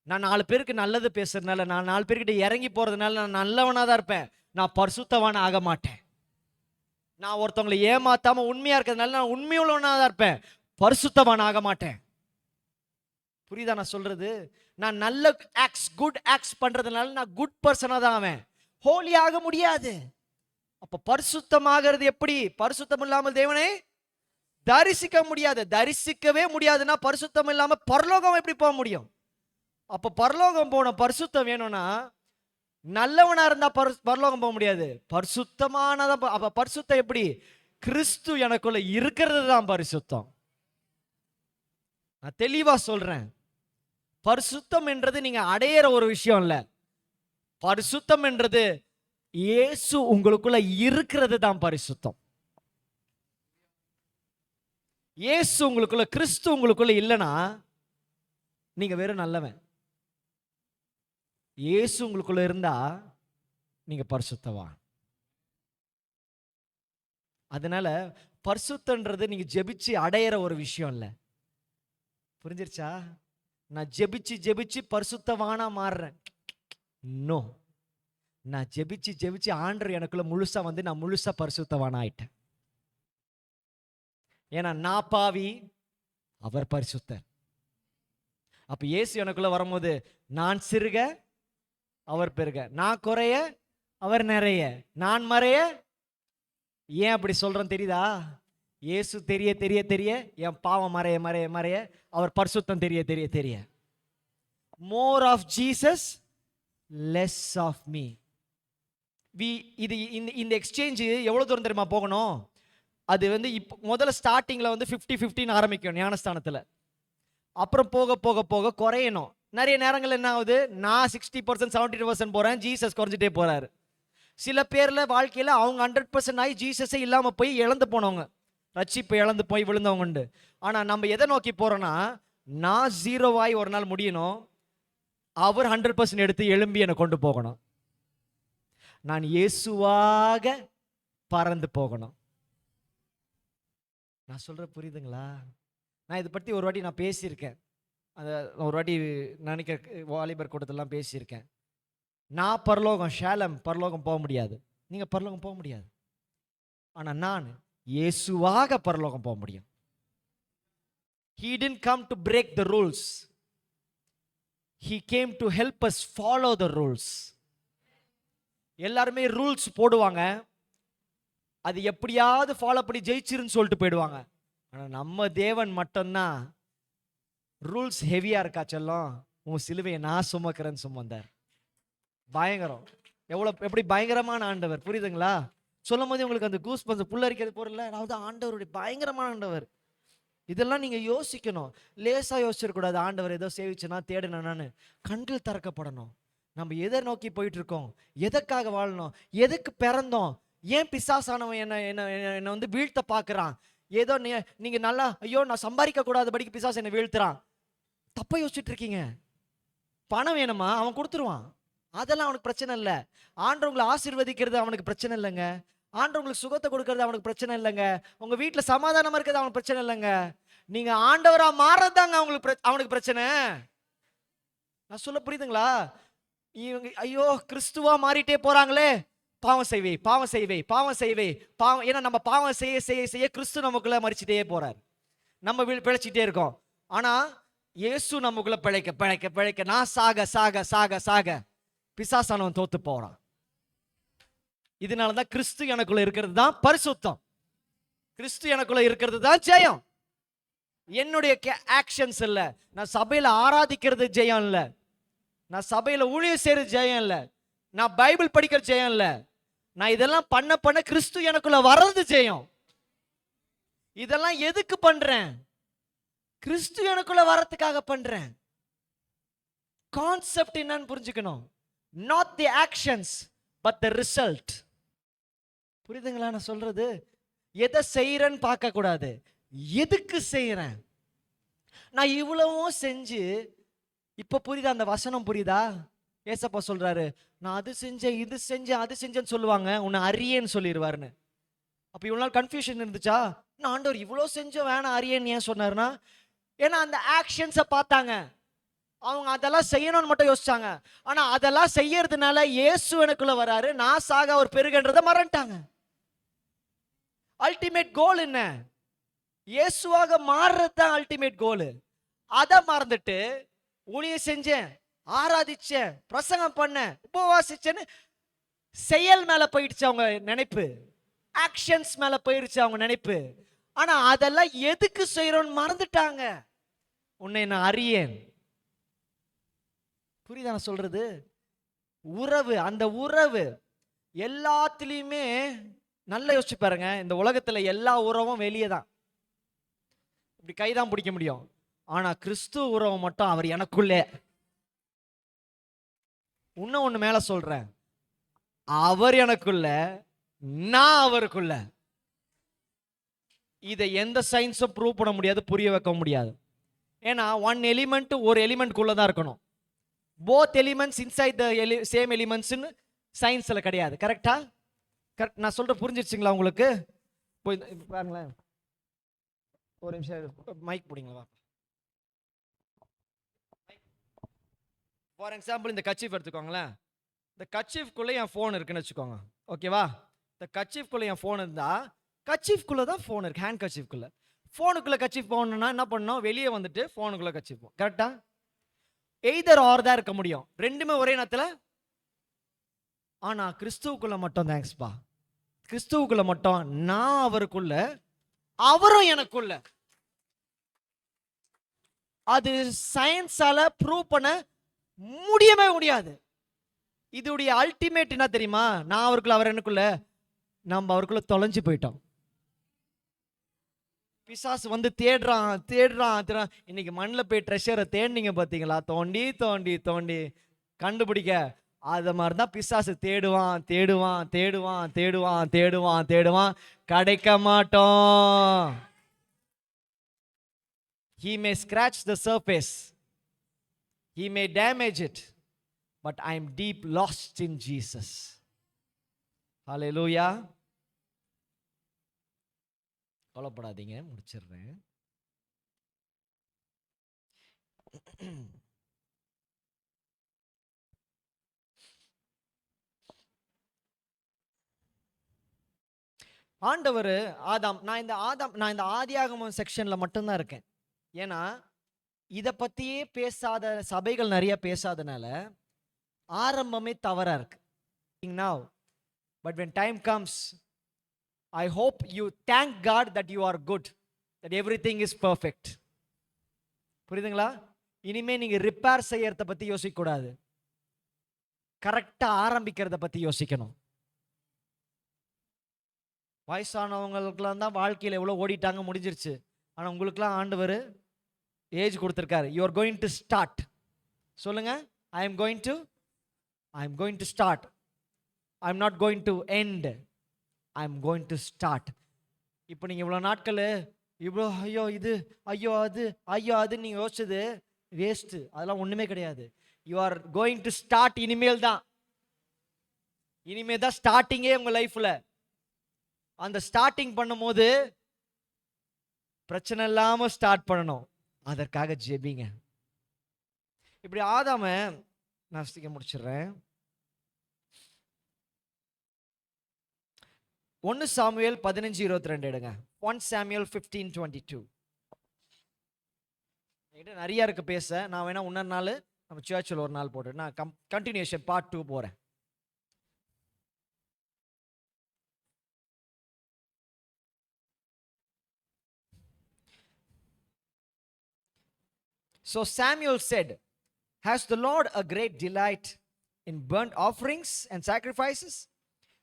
Speaker 1: நான் 4 பேருக்கு நல்லது பேசுறதுனால, நான் 4 பேர்கிட்ட இறங்கி போறதுனால நான் நல்லவனா தான் இருப்பேன், நான் பரிசுத்தவான் ஆக மாட்டேன். நான் ஒருத்தவங்களை ஏமாத்தாம உண்மையா இருக்கிறதுனால நான் உண்மையுள்ளவனா தான் இருப்பேன், பரிசுத்தவான் ஆக மாட்டேன். புரியுதா நான் சொல்றது? நான் நல்ல குட் ஆக்ட்ஸ் பண்றதுனால நான் குட் பர்சனா தான் ஆவேன், ஹோலி ஆக முடியாது. அப்ப பரிசுத்தமாகிறது எப்படி? பரிசுத்தம் இல்லாமல் தேவனை தரிசிக்க முடியாது. தரிசிக்கவே முடியாதுன்னா பரிசுத்தம் இல்லாம பரலோகம் எப்படி போக முடியும்? அப்ப பரலோகம் போன பரிசுத்தம் வேணும்னா நல்லவனா இருந்தா பரலோகம் போக முடியாது, பரிசுத்தமானதா. அப்ப பரிசுத்தம் எப்படி? கிறிஸ்து எனக்குள்ள இருக்கிறது தான் பரிசுத்தம். நான் தெளிவா சொல்றேன், பரிசுத்தம் என்றது நீங்க அடையிற ஒரு விஷயம் இல்ல. பரிசுத்தம் என்றது இயேசு உங்களுக்குள்ள இருக்கிறது தான் பரிசுத்தம். இயேசு உங்களுக்குள்ள, கிறிஸ்து உங்களுக்குள்ள இல்லைன்னா நீங்க வெறும் நல்லவன். இயேசு உங்களுக்குள்ள இருந்தா நீங்க பரிசுத்தவான். அதனால பரிசுத்தன்றது நீங்க ஜெபிச்சு அடையிற ஒரு விஷயம் இல்ல. புரிஞ்சிருச்சா? நான் ஜெபிச்சு பரிசுத்தவானா மாறுறேன்? நோ, நான் ஜெபிச்சு ஆண்டவர் எனக்குள்ள முழுசா வந்து நான் முழுசா பரிசுத்தவானா ஆயிட்டேன். ஏன்னா நான் பாவி, அவர் பரிசுத்தர். அப்ப இயேசு எனக்குள்ள வரும்போது நான் சிறுக அவர் பெருக, நான் குறைய அவர் நிறைய, நான் மறைய. ஏன் அப்படி சொல்றேன் தெரியுதா? இயேசு தெரிய தெரிய தெரிய என் பாவம் மறைய மறைய மறைய, அவர் பரிசுத்தம் தெரிய தெரிய தெரிய. More of Jesus, less of me. இது இந்த எக்ஸ்சேஞ்சு எவ்வளோ தூரம் தெரியுமா போகணும்? அது வந்து இப்போ முதல்ல ஸ்டார்டிங்கில் வந்து 50-50 ஆரம்பிக்கும் ஞானஸ்தானத்தில். அப்புறம் போக போக போக குறையணும். நிறைய நேரங்கள் என்ன ஆகுது, நான் 60% 70% போகிறேன், ஜீசஸ் குறைஞ்சிட்டே போகிறாரு. சில பேரில் வாழ்க்கையில் அவங்க 100% ஆகி ஜீசஸே இல்லாமல் போய் இழந்து போனவங்க, ரட்சிப்பு இழந்து போய் விழுந்தவங்க உண்டு. ஆனால் நம்ம எதை நோக்கி போகிறோன்னா, நான் 0 ஆகி ஒரு நாள் முடியணும், அவர் 100% எடுத்து எழும்பி என்னை கொண்டு போகணும். நான் இயேசுவாக பறந்து போகணும். நான் சொல்ற புரியுதுங்களா? நான் இதை பற்றி ஒரு வாட்டி நான் பேசியிருக்கேன். அதை ஒரு வாட்டி நினைக்கிற வாலிபர் கூட்டத்திலாம் பேசியிருக்கேன். நான் பரலோகம், ஷேலம் பரலோகம் போக முடியாது, நீங்க பரலோகம் போக முடியாது. ஆனா நான் இயேசுவாக பரலோகம் போக முடியும். He didn't come to break the rules. He came to help us follow the rules. எல்லாருமே ரூல்ஸ் போடுவாங்க, அது எப்படியாவது ஃபாலோ பண்ணி ஜெயிச்சிருன்னு சொல்லிட்டு போயிடுவாங்க. ஆனால் நம்ம தேவன் மட்டும்தான் ரூல்ஸ் ஹெவியா இருக்கா செல்லம், உன் சிலுவையை நான் சுமக்கிறேன்னு சுமந்தார். பயங்கரம், எப்படி பயங்கரமான ஆண்டவர், புரியுதுங்களா? சொல்லும் போது உங்களுக்கு அந்த கூஸ் பம்ஸ் புல்லரிக்கிறது போறல, அதாவது ஆண்டவருடைய பயங்கரமான ஆண்டவர். இதெல்லாம் நீங்க யோசிக்கணும், லேசா யோசிச்சிடக்கூடாது. ஆண்டவர் ஏதோ சேவிச்சுனா தேடினான்னு கண்கள் திறக்கப்படணும். நம்ம எதை நோக்கி போயிட்டு இருக்கோம், எதற்காக வாழணும், எதுக்கு பிறந்தோம், ஏன் பிசாசானவன் என்ன வந்து வீழ்த்த பார்க்குறான், ஏதோ நீங்க நல்லா ஐயோ நான் சம்பாதிக்க கூடாது படிக்க பிசாசு என்ன வீழ்த்துறான், தப்ப யோசிச்சுட்டு இருக்கீங்க. பணம் வேணுமா, அவன் கொடுத்துருவான், அதெல்லாம் அவனுக்கு பிரச்சனை இல்லை. ஆண்டவங்களை ஆசீர்வதிக்கிறது அவனுக்கு பிரச்சனை இல்லைங்க. ஆண்டவங்களுக்கு சுகத்தை கொடுக்கறது அவனுக்கு பிரச்சனை இல்லைங்க. உங்க வீட்டில் சமாதானமா இருக்கிறது அவனுக்கு பிரச்சனை இல்லைங்க. நீங்க ஆண்டவரா மாறதாங்க அவனுக்கு பிரச்சனை. நான் சொல்ல புரியுதுங்களா? இவங்க ஐயோ கிறிஸ்துவா மாறிட்டே போறாங்களே, பாவம் செய்வே பாவம் செய்வே பாவம் செய்வே பாவம். ஏன்னா நம்ம பாவம் செய்ய செய்ய செய்ய கிறிஸ்து நமக்குள்ள மறிச்சிட்டே போறார், நம்ம பிழைச்சிட்டே இருக்கோம். ஆனா இயேசு நமக்குள்ள பிழைக்க பிழைக்க பிழைக்க நான் சாக சாக சாக சாக பிசாசானவன் தோத்து போறான். இதனாலதான் கிறிஸ்து எனக்குள்ள இருக்கிறது தான் பரிசுத்தம், கிறிஸ்து எனக்குள்ள இருக்கிறது தான் ஜெயம். என்னுடைய ஆக்ஷன்ஸ் இல்ல, நான் சபையில ஆராதிக்கிறது ஜெயம் இல்ல, நான் சபையில ஊழியம் செய்யறது ஜெயம் இல்ல, நான் பைபிள் படிக்கிற ஜெயம் இல்ல, நான் இதெல்லாம் பண்ண பண்ண கிறிஸ்து எனக்குள்ள வர்றது ஜெயம். இதெல்லாம் எதுக்கு பண்றேன்? கிறிஸ்து எனக்குள்ள வரதுக்காக பண்றேன். கான்செப்ட் என்னன்னு புரிஞ்சுக்கணும். Not the actions but the result. புரியுதுங்களா நான் சொல்றது? எதை செய்யறேன்னு பார்க்க கூடாது, எதுக்கு செய்யறேன். நான் இவ்வளவும் செஞ்சு, இப்ப புரியுதா அந்த வசனம்? புரியுதா? ஏசப்பா சொல்றாரு, நான் அது செஞ்சேன் இது செஞ்சேன் அது செஞ்சேன்னு சொல்லுவாங்க, உன்னை அறியேன்னு சொல்லிடுவாருன்னு. அப்ப இவ்வளவு நாள் கன்ஃபியூஷன் இருந்துச்சா? நான் ஆண்டவர் இவ்வளவு செஞ்சோம் வேணாம் அறியேன்னு ஏன் சொன்னாருன்னா, ஏன்னா அந்த ஆக்ஷன்ஸை பார்த்தாங்க, அவங்க அதெல்லாம் செய்யணும்னு மட்டும் யோசிச்சாங்க. ஆனா அதெல்லாம் செய்யறதுனால இயேசு எனக்குள்ள வராரு, நான் சாக அவர் பெருகன்றதை மறந்துட்டாங்க. அல்டிமேட் கோல் என்ன? இயேசுவாக மாறுறது தான் அல்டிமேட் கோல். அதை மறந்துட்டு ஊழியம் செஞ்சேன், ஆராதிச்சேன், பிரசங்கம் பண்ணேன், உபவாசிச்சேன்னு செயல் மேல போயிடுச்சு அவங்க நினைப்பு, ஆக்ஷன்ஸ் மேல போயிடுச்சு அவங்க நினைப்பு. ஆனா அதெல்லாம் எதுக்கு செய்யறோம்னு மறந்துட்டாங்க. உன்னை நான் அறியேன். புரியுதா நான் சொல்றது? உறவு, அந்த உறவு எல்லாத்துலயுமே நல்லா யோசிச்சு பாருங்க. இந்த உலகத்துல எல்லா உறவும் வெளியே தான், இப்படி கைதான் பிடிக்க முடியும். ஆனா கிறிஸ்துவ உறவு மட்டும் அவர் எனக்குள்ளே. இன்னும் ஒண்ணு மேல சொல்றேன், அவர் எனக்குள்ள நான் அவருக்குள்ள. இதை எந்த சயின்ஸும் ப்ரூவ் பண்ண முடியாது, புரிய வைக்க முடியாது. ஏன்னா ஒன் எலிமெண்ட் ஒரு எலிமெண்ட்குள்ள தான் இருக்கணும். Both elements inside the same elements சயின்ஸ்ல கிடையாது. கரெக்டா? கரெக்ட். நான் சொல்ற புரிஞ்சிருச்சுங்களா உங்களுக்கு? பாருங்களேன், ஒரு நிமிஷம் மைக் பிடிங்களா. ஃபார் எக்ஸாம்பிள் இந்த கச்சீஃப் எடுத்துக்கோங்களேன். இந்த கச்சீஃப்குள்ளே என் ஃபோன் இருக்குன்னு வச்சுக்கோங்க, ஓகேவா? இந்த கச்சீஃப்குள்ளே என் ஃபோன் இருந்தா கச்சீஃப்குள்ளே தான் ஃபோன் இருக்கு, ஹேண்ட் கச்சீஃப்குள்ளே. ஃபோனுக்குள்ளே கச்சீஃப் போகணும்னா என்ன பண்ணணும்? வெளியே வந்துட்டு ஃபோனுக்குள்ளே கச்சீஃப். கரெக்டா? எய்தர் ஆர் தான் இருக்க முடியும், ரெண்டுமே ஒரே நேரத்தில். ஆனா கிறிஸ்துவுக்குள்ள மட்டும், தேங்க்ஸ்பா, கிறிஸ்துவுக்குள்ள மட்டும் நான் அவருக்குள்ள, அவரும் எனக்குள்ள. அது சயின்ஸால ப்ரூவ் பண்ண முடியவே முடியாது. இதோடைய அல்டிமேட் என்ன தெரியுமா? நான் அவருக்குள்ள, அவர் எனக்குள்ள, நம்ம அவருக்குள்ள தொலைஞ்சு போயிட்டோம். பிசாசு வந்து தேடுறான் தேடுறான் தேடுறான். இன்னைக்கு மண்ணில் போய் ட்ரெஷரை தேடினீங்க பார்த்தீங்களா? தோண்டி தோண்டி தோண்டி கண்டுபிடிக்க. அது மாதிரி தான் பிசாசு தேடுவான் தேடுவான் தேடுவான் தேடுவான் தேடுவான் தேடுவான், கிடைக்க மாட்டோம். He may scratch the surface, he may damage it, but I am deep lost in Jesus. Hallelujah. கவலைப்படாதீங்க, முடிச்சிடுறேன். ஆண்டவர் ஆதாம், நான் இந்த ஆதியாகமம் செக்ஷன்ல மட்டும்தான் இருக்கேன். ஏன்னா இதை பத்தியே பேசாத சபைகள் நிறைய பேசாதனால ஆரம்பமே தவறா இருக்கு. Now, but when time comes, I hope you thank God that you are good, that everything is perfect. புரியுதுங்களா? இனிமே நீங்க ரிப்பேர் செய்யறத பத்தி யோசிக்க கூடாது, கரெக்டா ஆரம்பிக்கிறத பத்தி யோசிக்கணும். வயசானவங்களுக்குலாம் தான் வாழ்க்கையில் எவ்வளோ ஓடிட்டாங்க, முடிஞ்சிருச்சு. ஆனால் உங்களுக்குலாம் ஆண்டவர் ஏஜ் கொடுத்துருக்காரு. You are going to start. சொல்லுங்க, I am going to start. I am not going to end, I am going to start. இப்போ நீங்கள் இவ்வளோ நாட்கள் இவ்வளோ ஐயோ இது ஐயோ அது ஐயோ அது நீங்கள் யோசிச்சது வேஸ்ட்டு. அதெல்லாம் ஒன்றுமே கிடையாது. You are going to start. இனிமேல் தான் ஸ்டார்டிங்கே உங்கள் லைஃப்பில். அந்த ஸ்டார்டிங் பண்ணும்போது பிரச்சனை இல்லாம ஸ்டார்ட் பண்ணணும். அதற்காக ஜெபிங்க. இப்படி ஆதாம நான் முடிச்சிடுறேன். 1 சாமுவேல் 15:22 எடுங்க. 1 சாமுவேல் 15:22. நிறைய இருக்கு பேச. நான் வேணா இன்னொரு நாள் நம்ம சர்ச்சில் ஒரு நாள் போட்டு நான் கண்டினியூஷன் பார்ட் 2 போறேன். So Samuel said, has the Lord a great delight in burnt offerings and sacrifices,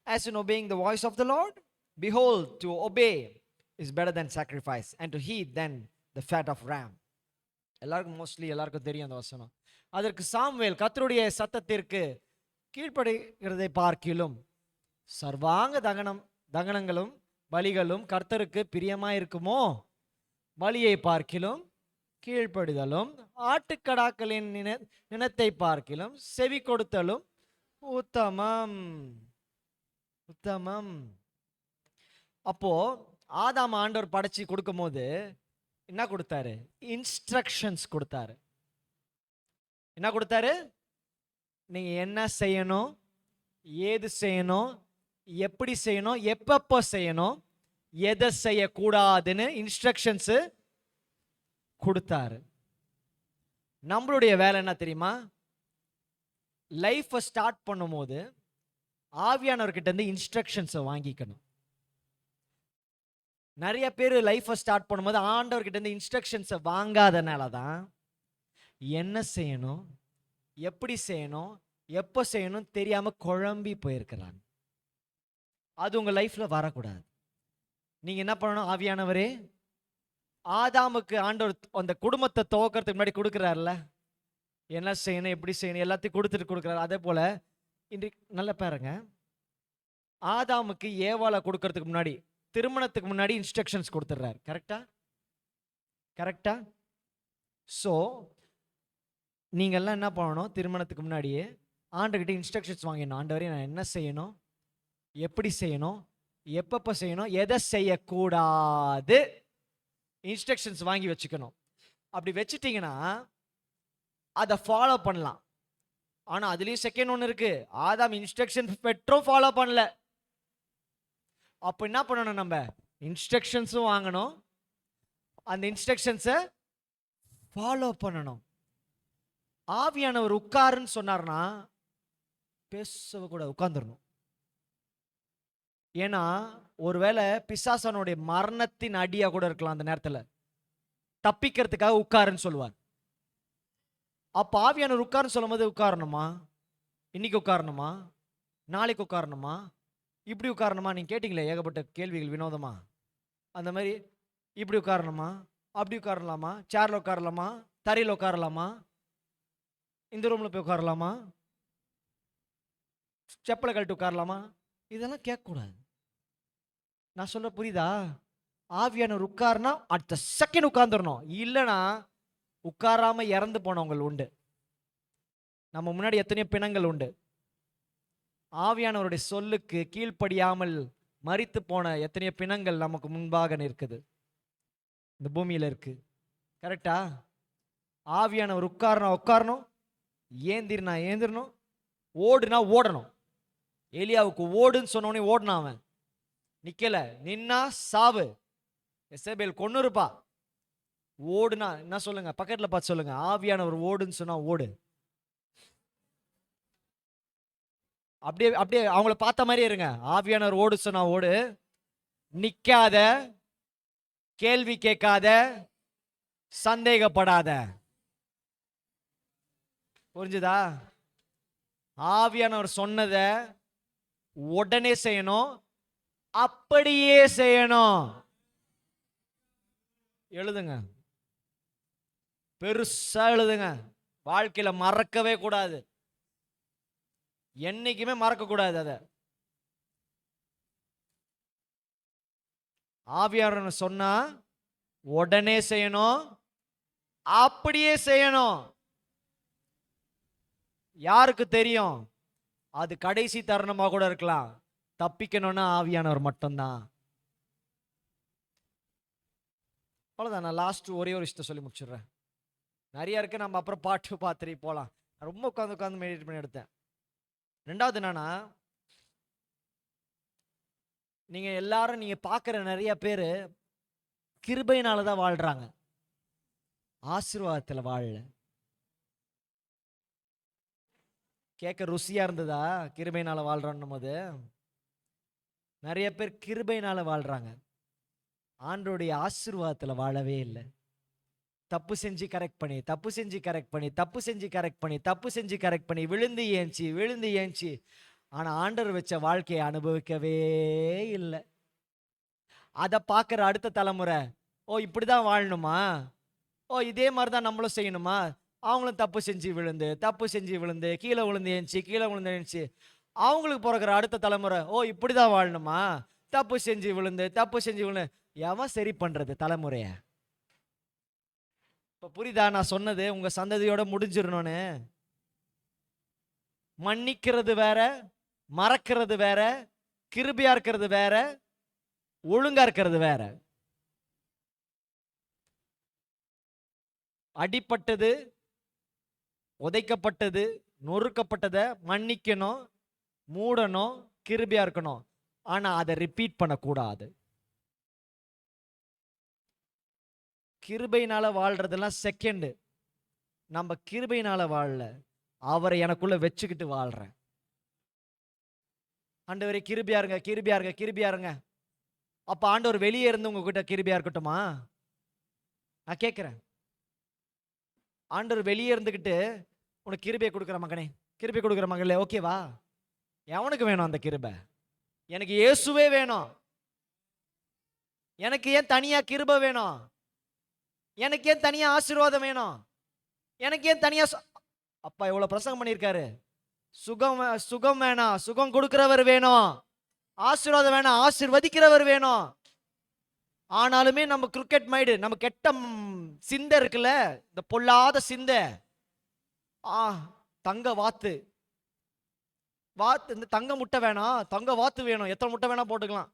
Speaker 1: as in obeying the voice of the Lord? Behold, to obey is better than sacrifice, and to heed than the fat of ram. எல்லாருக்கும் தெரியும் அந்த வசனம். அதற்கு Samuel, கர்த்தருடைய சத்தத்திற்கு கீழ்ப்படிகிறதை பார்க்கிலும் சர்வாங்க தகனங்களும் பலிகளும் கர்த்தருக்கு பிரியமாயிருக்குமோ? பலியை பார்க்கிலும் கீழ்ப்படிதலும் ஆட்டுக்கடாக்களின் நினத்தை பார்க்கிலும் செவி கொடுத்தலும் உத்தமம். அப்போ ஆதாம் ஆண்டவர் படைச்சி கொடுக்கும் போது என்ன கொடுத்தாரு? இன்ஸ்ட்ரக்ஷன்ஸ் கொடுத்தாரு. என்ன கொடுத்தாரு? நீங்க என்ன செய்யணும், ஏது செய்யணும், எப்படி செய்யணும், எப்பப்போ செய்யணும், எதை செய்யக்கூடாதுன்னு இன்ஸ்ட்ரக்ஷன்ஸ் கொடுத்தாரு. நம்மளுடைய வேலை என்ன தெரியுமா? லைஃப்பை ஸ்டார்ட் பண்ணும்போது ஆவியானவர்கிட்ட இருந்து இன்ஸ்ட்ரக்ஷன்ஸை வாங்கிக்கணும். நிறைய பேர் லைஃப்பை ஸ்டார்ட் பண்ணும்போது ஆண்டவர்கிட்ட இருந்து இன்ஸ்ட்ரக்ஷன்ஸை வாங்காதனால தான் என்ன செய்யணும், எப்படி செய்யணும், எப்போ செய்யணும் தெரியாம குழம்பி போயிருக்கிறாங்க. அது உங்க லைஃப்ல வரக்கூடாது. நீங்க என்ன பண்ணணும்? ஆவியானவரே, ஆதாமுக்கு ஆண்டவர் அந்த குடும்பத்தை துவக்கிறதுக்கு முன்னாடி கொடுக்குறாருல, என்ன செய்யணும், எப்படி செய்யணும், எல்லாத்தையும் கொடுக்குறாரு. அதே போல இன்றைக்கு நல்ல பாருங்க, ஆதாமுக்கு ஏவாளை கொடுக்கறதுக்கு முன்னாடி, திருமணத்துக்கு முன்னாடி இன்ஸ்ட்ரக்ஷன்ஸ் கொடுத்துட்றாரு. கரெக்டா? ஸோ நீங்கள்லாம் என்ன பண்ணணும்? திருமணத்துக்கு முன்னாடியே ஆண்டவர்கிட்ட இன்ஸ்ட்ரக்ஷன்ஸ் வாங்கிடணும். ஆண்டவரே, நான் என்ன செய்யணும், எப்படி செய்யணும், எப்பப்போ செய்யணும், எதை செய்யக்கூடாது, இன்ஸ்ட்ரக்ஷன்ஸ் வாங்கி வச்சுக்கணும். அப்படி வச்சுட்டீங்கன்னா அதை ஃபாலோ பண்ணலாம். ஆனால் அதுலேயும் செகண்ட் ஒன்று இருக்கு. ஆதாம் இன்ஸ்ட்ரக்ஷன் பெற்றும் ஃபாலோ பண்ணல. அப்போ என்ன பண்ணணும்? நம்ம இன்ஸ்ட்ரக்ஷன்ஸும் வாங்கணும், அந்த இன்ஸ்ட்ரக்ஷன்ஸை ஃபாலோ பண்ணணும். ஆவியானவர் உட்காருன்னு சொன்னார்னா பேச கூட உட்கார்ந்துடணும். ஏன்னா ஒருவேளை பிசாசனுடைய மரணத்தின் அடியா கூட இருக்கலாம். அந்த நேரத்தில் தப்பிக்கிறதுக்காக உட்காருன்னு சொல்லுவார். அப்ப ஆவியானவர் உட்காருன்னு சொல்லும் போது உட்காரணுமா? இன்னைக்கு உட்காரணுமா, நாளைக்கு உட்காரணுமா, இப்படி உட்காரணுமா? நீங்கள் கேட்டிங்களே ஏகப்பட்ட கேள்விகள் வினோதமா. அந்த மாதிரி இப்படி உட்காரணுமா, அப்படி உட்காரலாமா, சேரில் உட்காரலாமா, தரையில் உட்காரலாமா, இந்த ரூமில் போய் உட்காரலாமா, செப்பலை கழட்டி உட்காரலாமா, இதெல்லாம் கேட்கக்கூடாது. நான் சொல்ல புரியுதா? ஆவியானவர் உட்கார்னா அடுத்த செகண்ட் உட்கார்ந்துடணும். இல்லைன்னா உட்காராம இறந்து போனவங்க உண்டு. நம்ம முன்னாடி எத்தனையோ பிணங்கள் உண்டு. ஆவியானவருடைய சொல்லுக்கு கீழ்ப்படியாமல் மரித்து போன எத்தனையோ பிணங்கள் நமக்கு முன்பாக நிற்குது, இந்த பூமியில இருக்கு. கரெக்டா? ஆவியானவர் உட்காரணும், ஏந்திரினா ஏந்திரணும், ஓடுனா ஓடணும். ஏலியாவுக்கு ஓடுன்னு சொன்னோடனே ஓடினான். அவன் நிக்கல, நின்னா சாவு, எசபேல் கொன்னு இருப்பா. ஓடுனா என்ன சொல்லுங்க, பக்கத்துல பார்த்து சொல்லுங்க, ஆவியானவர் ஓடுன்னு சொன்னா ஓடு. அப்படியே அப்படியே அவங்கள பார்த்த மாதிரியே இருங்க. ஆவியானவர் ஓடு சொன்னா ஓடு. நிக்காத, கேள்வி கேட்காத, சந்தேகப்படாத. புரிஞ்சுதா? ஆவியானவர் சொன்னதை உடனே செய்யணும், அப்படியே செய்யணும். எழுதுங்க, பெருசா எழுதுங்க. வாழ்க்கையில மறக்கவே கூடாது, என்னைக்குமே மறக்க கூடாது. அத ஆவியானவர் சொன்னா உடனே செய்யணும், அப்படியே செய்யணும். யாருக்கு தெரியும், அது கடைசி தருணமா கூட இருக்கலாம். தப்பிக்கணும்னா ஆவியானவர் மட்டும்தான். அவ்வளவுதான். நான் லாஸ்ட் ஒரே ஒரு விஷயத்தை சொல்லி முடிச்சிடுறேன். நிறைய இருக்கு, நம்ம அப்புறம் பாட்டு பாத்திரி போலாம். ரொம்ப உட்காந்து மெடிடேட் பண்ணி எடுத்தேன். ரெண்டாவது என்னன்னா, நீங்க எல்லாரும் நீங்க பார்க்குற நிறைய பேர் கிருபையினால தான் வாழ்றாங்க, ஆசீர்வாதத்தில் வாழல. கேட்க ருசியா இருந்ததா? கிருபையினால வாழ்றோன்னும் போது நிறைய பேர் கிருபையினால வாழ்றாங்க, ஆண்டவருடைய ஆசீர்வாதத்தில் வாழவே இல்லை. தப்பு செஞ்சு கரெக்ட் பண்ணி, தப்பு செஞ்சு கரெக்ட் பண்ணி, தப்பு செஞ்சு கரெக்ட் பண்ணி, தப்பு செஞ்சு கரெக்ட் பண்ணி, விழுந்து ஏஞ்சி, ஆனா ஆண்டவர் வச்ச வாழ்க்கையை அனுபவிக்கவே இல்லை. அதை பார்க்குற அடுத்த தலைமுறை, ஓ இப்படிதான் வாழணுமா, ஓ இதே மாதிரி தான் நம்மளும் செய்யணுமா, அவங்களும் தப்பு செஞ்சு விழுந்து கீழே விழுந்து ஏஞ்சி, அவங்களுக்கு பிறகுற அடுத்த தலைமுறை, ஓ இப்படிதான் வாழணுமா, தப்பு செஞ்சு விழுந்து. எவன் சரி பண்றது தலைமுறைய? இப்ப புரியுதா நான் சொன்னது? உங்க சந்ததியோட முடிஞ்சிடணும்னு. மன்னிக்கிறது வேற, மறக்கிறது வேற, கிருபையா இருக்கிறது வேற, ஒழுங்கா இருக்கிறது வேற. அடிப்பட்டது, உதைக்கப்பட்டது, நொறுக்கப்பட்டதை மன்னிக்கணும், மூடணும், கிருபையா இருக்கணும். ஆனா அதை ரிப்பீட் பண்ணக்கூடாது. கிருபையினால வாழ்றதெல்லாம் செகண்ட். நம்ம கிருபையினால வாழல, அவரை எனக்குள்ள வச்சுக்கிட்டு வாழ்றேன். ஆண்டவரே கிருபையா இருங்க, கிருபையா இருங்க, கிருபையா இருங்க. அப்ப ஆண்டவர் வெளியே இருந்து உங்ககிட்ட கிருபையா இருக்கட்டுமா? நான் கேட்கிறேன். ஆண்டவர் வெளியே இருந்துகிட்டு உனக்கு கிருபையை கொடுக்குற மகனே, கிருபை கொடுக்குற மகளே, ஓகேவா? எவனுக்கு வேணும் அந்த கிருபை? எனக்கு இயேசுவே வேணும். எனக்கு ஏன் தனியா கிருபை வேணும்? எனக்கு ஏன் தனியா ஆசீர்வாதம் வேணும்? எனக்கு ஏன் தனியா அப்பா எவ்வளவு பிரசங்கம் பண்ணியிருக்காரு. சுகம் வேணாம், சுகம் கொடுக்கிறவர் வேணும். ஆசீர்வாதம் வேணாம், ஆசீர்வதிக்கிறவர் வேணும். ஆனாலுமே நம்ம கிரிக்கெட் மைடு, நம்ம கெட்ட சிந்தை இருக்குல்ல, இந்த பொல்லாத சிந்தை, தங்க வாத்து இந்த தங்க முட்டை வேணாம், தங்க வாத்து வேணும், எத்தனை முட்டை வேணா போட்டுக்கலாம்.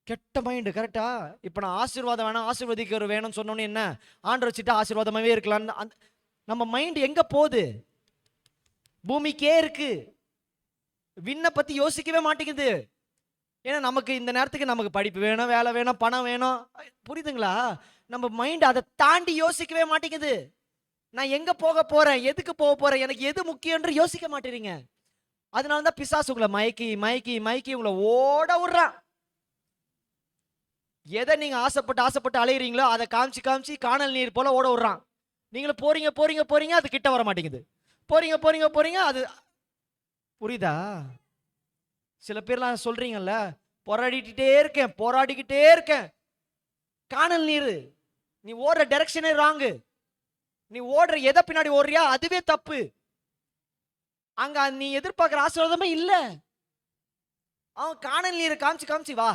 Speaker 1: கெட்ட மைண்டு. கரெக்டா? இப்ப நான் ஆசீர்வாதம் வேணாம், ஆசீர்வதிக்கிறவர் வேணும்னு சொன்னோன்னு என்ன, ஆண்டவர் வச்சுட்டு ஆசீர்வாதமாவே இருக்கலாம். நம்ம மைண்ட் எங்க போகுது? பூமிக்கே இருக்கு, விண்ணை பத்தி யோசிக்கவே மாட்டேங்குது. ஏன்னா நமக்கு இந்த நேரத்துக்கு நமக்கு படிப்பு வேணும், வேலை வேணும், பணம் வேணும். புரியுதுங்களா? நம்ம மைண்ட் அதை தாண்டி யோசிக்கவே மாட்டேங்குது. நான் எங்க போக போறேன், எதுக்கு போக போறேன், எனக்கு எது முக்கியம் யோசிக்க மாட்டேறீங்க. அதனாலதான் பிசாசு உங்களை மயக்கி உங்களை ஓட விடுறான். எதை நீங்க ஆசைப்பட்டு அலையிறீங்களோ அதை காமிச்சு காணல் நீர் போல ஓட விடுறான். நீங்களும் போறீங்க, அது கிட்ட வர மாட்டேங்குது. போறீங்க, அது புரியுதா? சில பேர்லாம் சொல்றீங்கல்ல, போராடிக்கிட்டே இருக்கேன். காணல் நீரு. நீ ஓடுற டைரக்ஷனே ராங்கு. நீ ஓடுற எதை பின்னாடி ஓடுறியா அதுவே தப்பு. அங்க நீ எதிர்பார்க்கிற ஆசீர்வாதமே இல்ல. அவன் காணல் நீரை காமிச்சு வா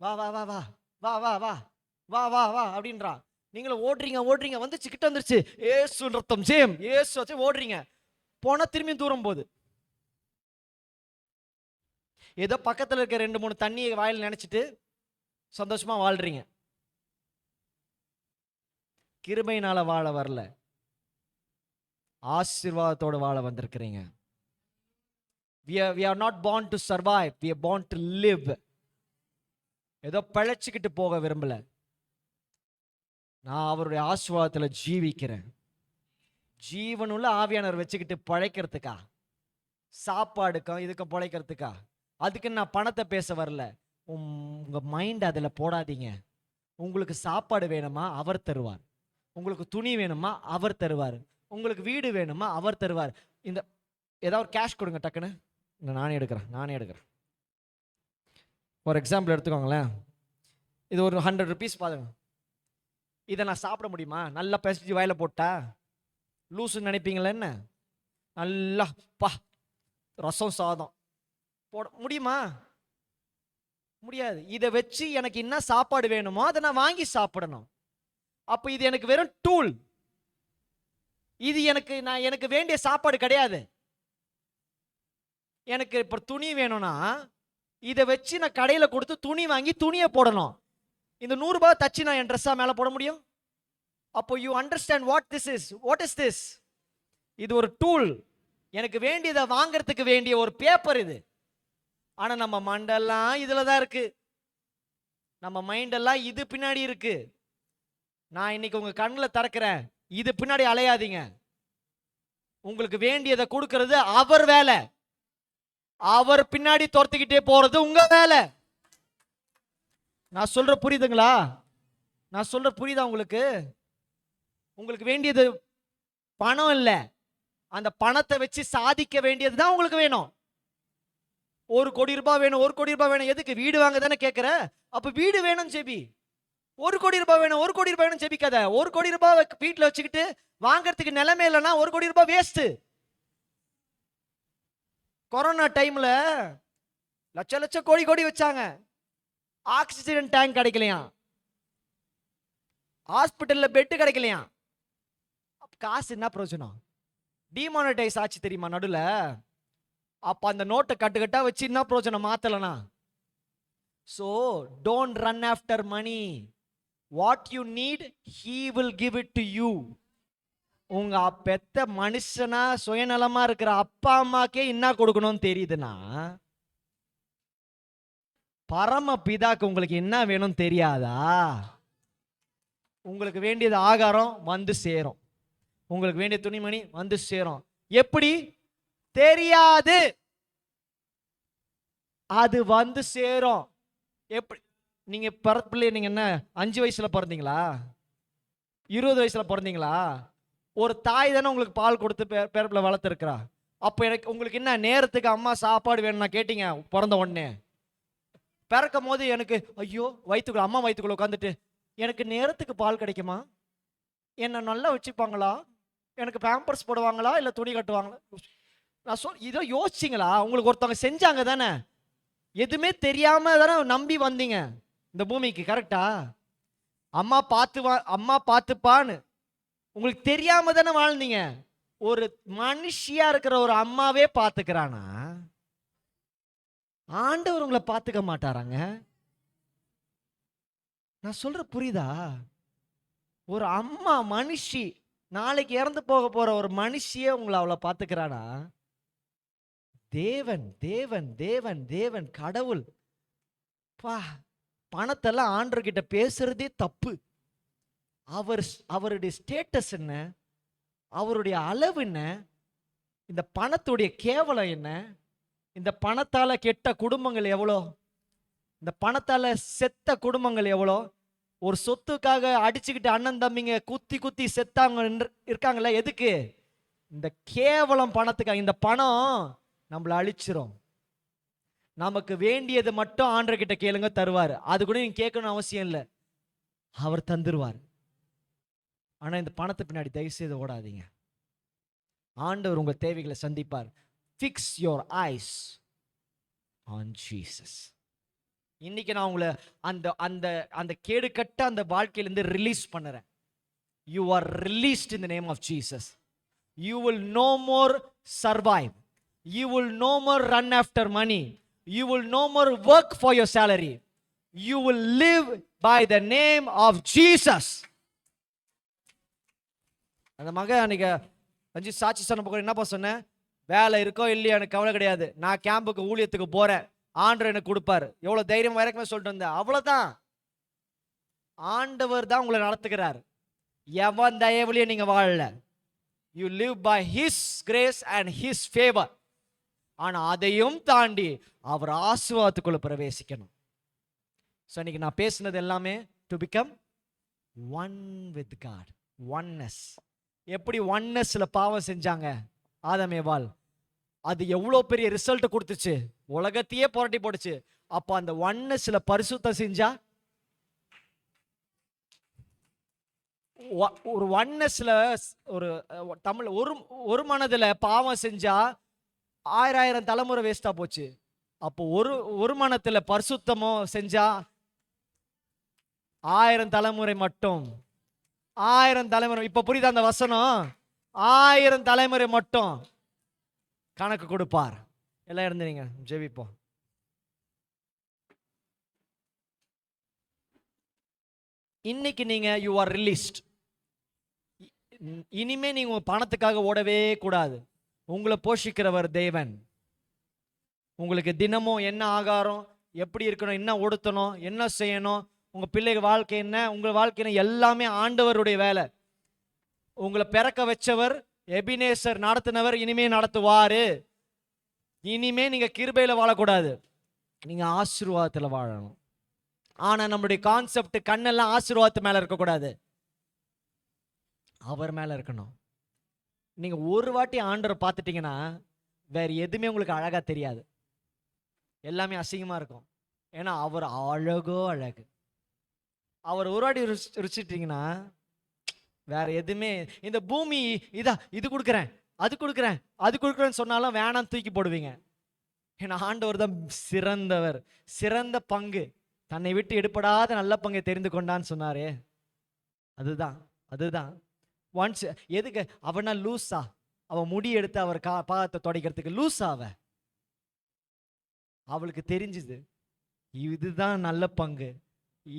Speaker 1: வா வா வா வா வா வா வா வா வா வா அப்படின்றான். நீங்களும் ஓடுறீங்க வந்துச்சு, கிட்ட வந்துருச்சு, ஏசு ரத்தம் ஜெயம், ஏசு வச்சு ஓடுறீங்க. போனா திரும்பி தூரம் போகுது. ஏதோ பக்கத்துல இருக்க 2-3 தண்ணியை வாயில் நினைச்சிட்டு சந்தோஷமா வாழ்றீங்க. கிருபையினால வாழ வரல, ஆசீர்வாதத்தோட வாழ வந்திருக்கிறீங்க. we are not born to survive, we are born to live. ஏதோ பிழைச்சிக்கிட்டு போக விரும்பல, நான் அவருடைய ஆசீர்வாதத்துல ஜீவிக்கிறேன். ஜீவனுள்ள ஆவியானவர் வச்சுக்கிட்டு பழைக்கிறதுக்கா, சாப்பாடுக்கும் இதுக்கும் பழைக்கிறதுக்கா? அதுக்கு நான் பணத்தை பேச வரல. உங்க மைண்ட் அதுல போடாதீங்க. உங்களுக்கு சாப்பாடு வேணுமா அவர் தருவார், உங்களுக்கு துணி வேணுமா அவர் தருவார், உங்களுக்கு வீடு வேணுமா அவர் தருவார். இந்த ஏதாவது கேஷ் கொடுங்க டக்குன்னு, நானே எடுக்கிறேன். ஒரு எக்ஸாம்பிள் எடுத்துக்கோங்களேன். இது ஒரு 100 rupees பாருங்க. இதை நான் சாப்பிட முடியுமா? நல்லா பேசிட்டு வாயில போட்டா லூசுன்னு நினைப்பீங்களா? என்ன நல்லா ரசம் சாதம் போட முடியுமா? முடியாது. இதை வச்சு எனக்கு என்ன சாப்பாடு வேணுமோ அதை நான் வாங்கி சாப்பிடணும். அப்ப இது எனக்கு வெறும் டூல். இது எனக்கு வேண்டிய சாப்பாடு கிடையாது. எனக்கு இப்ப துணி வேணும்னா இதை வச்சு நான் கடையில கொடுத்து துணி வாங்கி துணியை போடணும். இந்த 100 ரூபாய் தச்சு நான் என் ட்ரெஸ்ஸா மேல போட முடியும்? அப்போ you understand what is this? இது ஒரு டூல். எனக்கு வேண்டியதை வாங்கறதுக்கு வேண்டிய ஒரு பேப்பர் இது. ஆனா நம்ம மண்டெல்லாம் இதுலதான் இருக்கு, நம்ம மைண்ட் எல்லாம் இது பின்னாடி இருக்கு. நான் இன்னைக்கு உங்க கண்ணில் திறக்கிறேன், இது பின்னாடி அலையாதீங்க. உங்களுக்கு வேண்டியதை கொடுக்கிறது அவர் வேலை, அவர் பின்னாடி துரத்துக்கிட்டே போறது உங்க வேலை. நான் சொல்ற புரியுதுங்களா? நான் சொல்ற புரியுதா உங்களுக்கு? உங்களுக்கு வேண்டியது பணம் இல்ல, அந்த பணத்தை வச்சு சாதிக்க வேண்டியது தான் உங்களுக்கு வேணும். 1 கோடி ரூபாய் வேணும். எதுக்கு? வீடு வாங்க தானே கேட்கிற? அப்ப வீடு வேணும் ஜெபி. 1 கோடி ரூபாய் வேணும் ஜெபிக்காத. 1 கோடி ரூபாய் வீட்டுல வச்சுக்கிட்டு வாங்கறதுக்கு நிலைமை இல்லைன்னா 1 கோடி ரூபாய் வேஸ்ட். கொரோனா டைம்ல லட்சம் கோடி வச்சாங்க, ஆக்சிஜன் டேங்க் கிடைக்கலையா, ஹாஸ்பிட்டல்ல பெட் கிடைக்கலையா. காசு என்ன பிரயோஜனம்? டிமானிட்டைஸ் ஆச்சு தெரியுமா நடுல? அப்ப அந்த நோட்டை கட்டுக்கட்டா வச்சு என்ன பிரயோஜனம் மாத்தலனா? So don't run after money. What you need he will give it to you. உங்க பெத்த மனுஷனா சுயநலமா இருக்கிற அப்பா அம்மாக்கே என்ன கொடுக்கணும்னு தெரியுதுன்னா, பரம பிதாக்கு உங்களுக்கு என்ன வேணும் தெரியாதா? உங்களுக்கு வேண்டியது ஆகாரம் வந்து சேரும், உங்களுக்கு வேண்டிய துணிமணி வந்து சேரும். எப்படி தெரியாது, அது வந்து சேரும். எப்படி? நீங்க பிறப்பில்லை, நீங்க என்ன 5 வயசுல பிறந்தீங்களா? 20 வயசுல பிறந்தீங்களா? ஒரு தாய் தானே உங்களுக்கு பால் கொடுத்து பிறப்புல வளர்த்துருக்கிறா. அப்ப உங்களுக்கு என்ன நேரத்துக்கு அம்மா சாப்பாடு வேணும்னா கேட்டீங்க? பிறந்த உடனே பிறக்கும் போது எனக்கு ஐயோ வயிற்றுக்குள்ள, அம்மா வயிற்றுக்குள்ள உட்காந்துட்டு எனக்கு நேரத்துக்கு பால் கிடைக்குமா, என்ன நல்லா வச்சுப்பாங்களா, எனக்கு பேம்பர்ஸ் போடுவாங்களா, இல்ல துணி கட்டுவாங்களா? நான் இதோ யோசிச்சிங்களா? உங்களுக்கு ஒருத்தவங்க செஞ்சாங்க தானே, எதுவுமே தெரியாம தானே நம்பி வந்தீங்க இந்த பூமிக்கு. கரெக்டா? அம்மா பார்த்துப்பான்னு உங்களுக்கு தெரியாம தானே வாழ்ந்தீங்க. ஒரு மனுஷியா இருக்கிற ஒரு அம்மாவே பார்த்துக்கிறானா, ஆண்டவர் உங்களை பார்த்துக்க மாட்டாராங்க? நான் சொல்ற புரியுதா? ஒரு அம்மா மனுஷி, நாளைக்கு இறந்து போக போற ஒரு மனுஷியே உங்களை அவளை பார்த்துக்கிறானா? தேவன் தேவன் தேவன் தேவன் கடவுள். பணத்தெல்லாம் ஆண்டவர்கிட்ட பேசுறதே தப்பு. அவருடைய ஸ்டேட்டஸ் என்ன, அவருடைய அளவு என்ன, இந்த பணத்துடைய கேவலம் என்ன, இந்த பணத்தால கெட்ட குடும்பங்கள் எவ்வளோ, இந்த பணத்தால செத்த குடும்பங்கள் எவ்வளோ, ஒரு சொத்துக்காக அடிச்சுக்கிட்டு அண்ணன் தம்பிங்க குத்தி செத்தாங்க இருக்காங்கல்ல. எதுக்கு? இந்த கேவலம் பணத்துக்காக. இந்த பணம் நம்மளை அழிச்சிரும். நமக்கு வேண்டியது மட்டும் ஆண்டவர்கிட்ட கேளுங்க, தருவார். அது கூட நீங்க கேட்கணும் அவசியம் இல்லை, அவர் தந்துருவார். ஆனா இந்த பணத்தை பின்னாடி தயவு செய்து ஓடாதீங்க. ஆண்டவர் உங்க தேவைகளை சந்திப்பார். Fix your eyes on Jesus. இன்னைக்கு நான் உங்களை அந்த அந்த அந்த கேடுகட்ட அந்த வாழ்க்கையிலிருந்து ரிலீஸ் பண்ணுறேன். You are released in the name of Jesus. You will no more survive. You will no more run after money. You will no more work for your salary. You will live by the name of Jesus. அந்த மகன் அன்னைக்கு அஞ்சு சாட்சி சொன்ன பக்கம் என்னப்பா சொன்னேன்? வேலை இருக்கோ இல்லையா எனக்கு கவலை கிடையாது, நான் கேம்புக்கு ஊழியத்துக்கு போறேன், ஆண்டவர் எனக்கு கொடுப்பார். எவ்வளவு தைரியம் வரைக்குமே சொல்லிட்டு வந்தேன். அவ்வளவுதான். ஆண்டவர் தான் உங்களை நடத்துகிறார். எவன் தயவுலையும் நீங்க வாழல. You live by his grace and his favour. ஆனா அதையும் தாண்டி அவர் ஆசீர்வாதத்துக்குள்ள பிரவேசிக்கணும். ஸோ இன்னைக்கு நான் பேசுனது எல்லாமே to become one with God. Oneness. எப்படி ஒன்னஸ்ல பாவம் செஞ்சாங்க ஆதாம் ஏவாள், அது எவ்வளோ பெரிய ரிசல்ட் கொடுத்துச்சு, உலகத்தையே புரட்டி போடுச்சு. அப்போ அந்த ஒன்னஸ்ல பரிசுத்தம் செஞ்சா, ஒரு ஒன்னஸ்ல ஒரு தமிழ் ஒரு மனதுல பாவம் செஞ்சா 1000 தலைமுறை வேஸ்டா போச்சு. அப்போ ஒரு மனத்துல பரிசுத்தமோ செஞ்சா 1000 தலைமுறை மட்டும். 1000 தலைமுறை. இப்ப புரியுதா அந்த வசனம்? 1000 தலைமுறை மட்டும் கணக்கு கொடுப்பார். எல்லாம் இருந்தீங்க, ஜெபிப்போம். இன்னைக்கு நீங்க யூ ஆர் ரிலீஸ்ட். இனிமே நீங்க உங்க பணத்துக்காக ஓடவே கூடாது. உங்களை போஷிக்கிறவர் தேவன். உங்களுக்கு தினமும் என்ன ஆகாரம், எப்படி இருக்கணும், என்ன உடுத்தணும், என்ன செய்யணும், உங்க பிள்ளைகள் வாழ்க்கை என்ன, உங்க வாழ்க்கை என்ன, எல்லாமே ஆண்டவருடைய வேலை. உங்களை பிறக்க வச்சவர் எபினேசர் நடத்தினவர் இனிமே நடத்துவாரு. இனிமே நீங்க கிருபையில வாழக்கூடாது, நீங்க ஆசீர்வாதத்துல வாழணும். ஆனா நம்மளுடைய கான்செப்ட் கண்ணெல்லாம் ஆசீர்வாதத்து மேல இருக்கக்கூடாது, அவர் மேல இருக்கணும். நீங்க ஒரு வாட்டி ஆண்டவரை பார்த்துட்டீங்கன்னா வேற எதுவுமே உங்களுக்கு அழகா தெரியாது, எல்லாமே அசிங்கமா இருக்கும். ஏன்னா அவர் அழகோ அழகு. அவர் ஒரு வாட்டி ருச்சிட்டீங்கன்னா வேற எதுவுமே, இந்த பூமி இதா இது கொடுக்குறேன் அது கொடுக்குறேன் அது கொடுக்குறேன்னு சொன்னாலும் வேணாம் தூக்கி போடுவீங்க. ஏன்னா ஆண்டவர் தான் சிறந்தவர். சிறந்த பங்கு, தன்னை விட்டு எடுப்படாத நல்ல பங்கை தெரிந்து கொண்டான்னு சொன்னாரே, அதுதான் அதுதான். ஒன்ஸ் எதுக்கு அவனா லூஸா, அவன் முடி எடுத்து அவர் பாகத்தை துடைக்கிறதுக்கு லூஸா? அவளுக்கு தெரிஞ்சுது இதுதான் நல்ல பங்கு,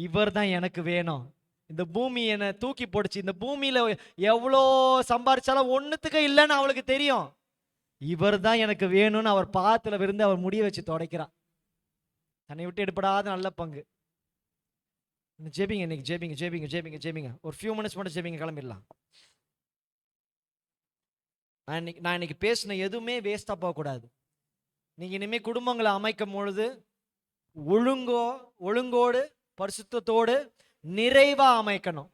Speaker 1: இவர் தான் எனக்கு வேணும். இந்த பூமி என்னை தூக்கி போடுச்சு, இந்த பூமியில எவ்வளோ சம்பாரிச்சாலும் ஒன்னுத்துக்கு இல்லைன்னு அவளுக்கு தெரியும். இவர் தான் எனக்கு வேணும்னு அவர் பாத்துல விருந்து அவர் முடிய வச்சு துடைக்கிறான். தன்னை விட்டு எடுப்படாத நல்ல பங்கு. ஜெபிங்க இன்னைக்கு, ஜெபிங்க ஜெபிங்க ஜெபிங்க ஜெபிங்க. ஒரு ஃபியூ மினிட்ஸ் மட்டும் ஜெபிங்க, கிளம்பிடலாம். நான் இன்னைக்கு பேசின எதுவுமே வேஸ்டா போகக்கூடாது. நீங்க இனிமே குடும்பங்களை அமைக்கும் பொழுது ஒழுங்கோடு பரிசுத்தத்தோடு நிறைவா அமைக்கணும்.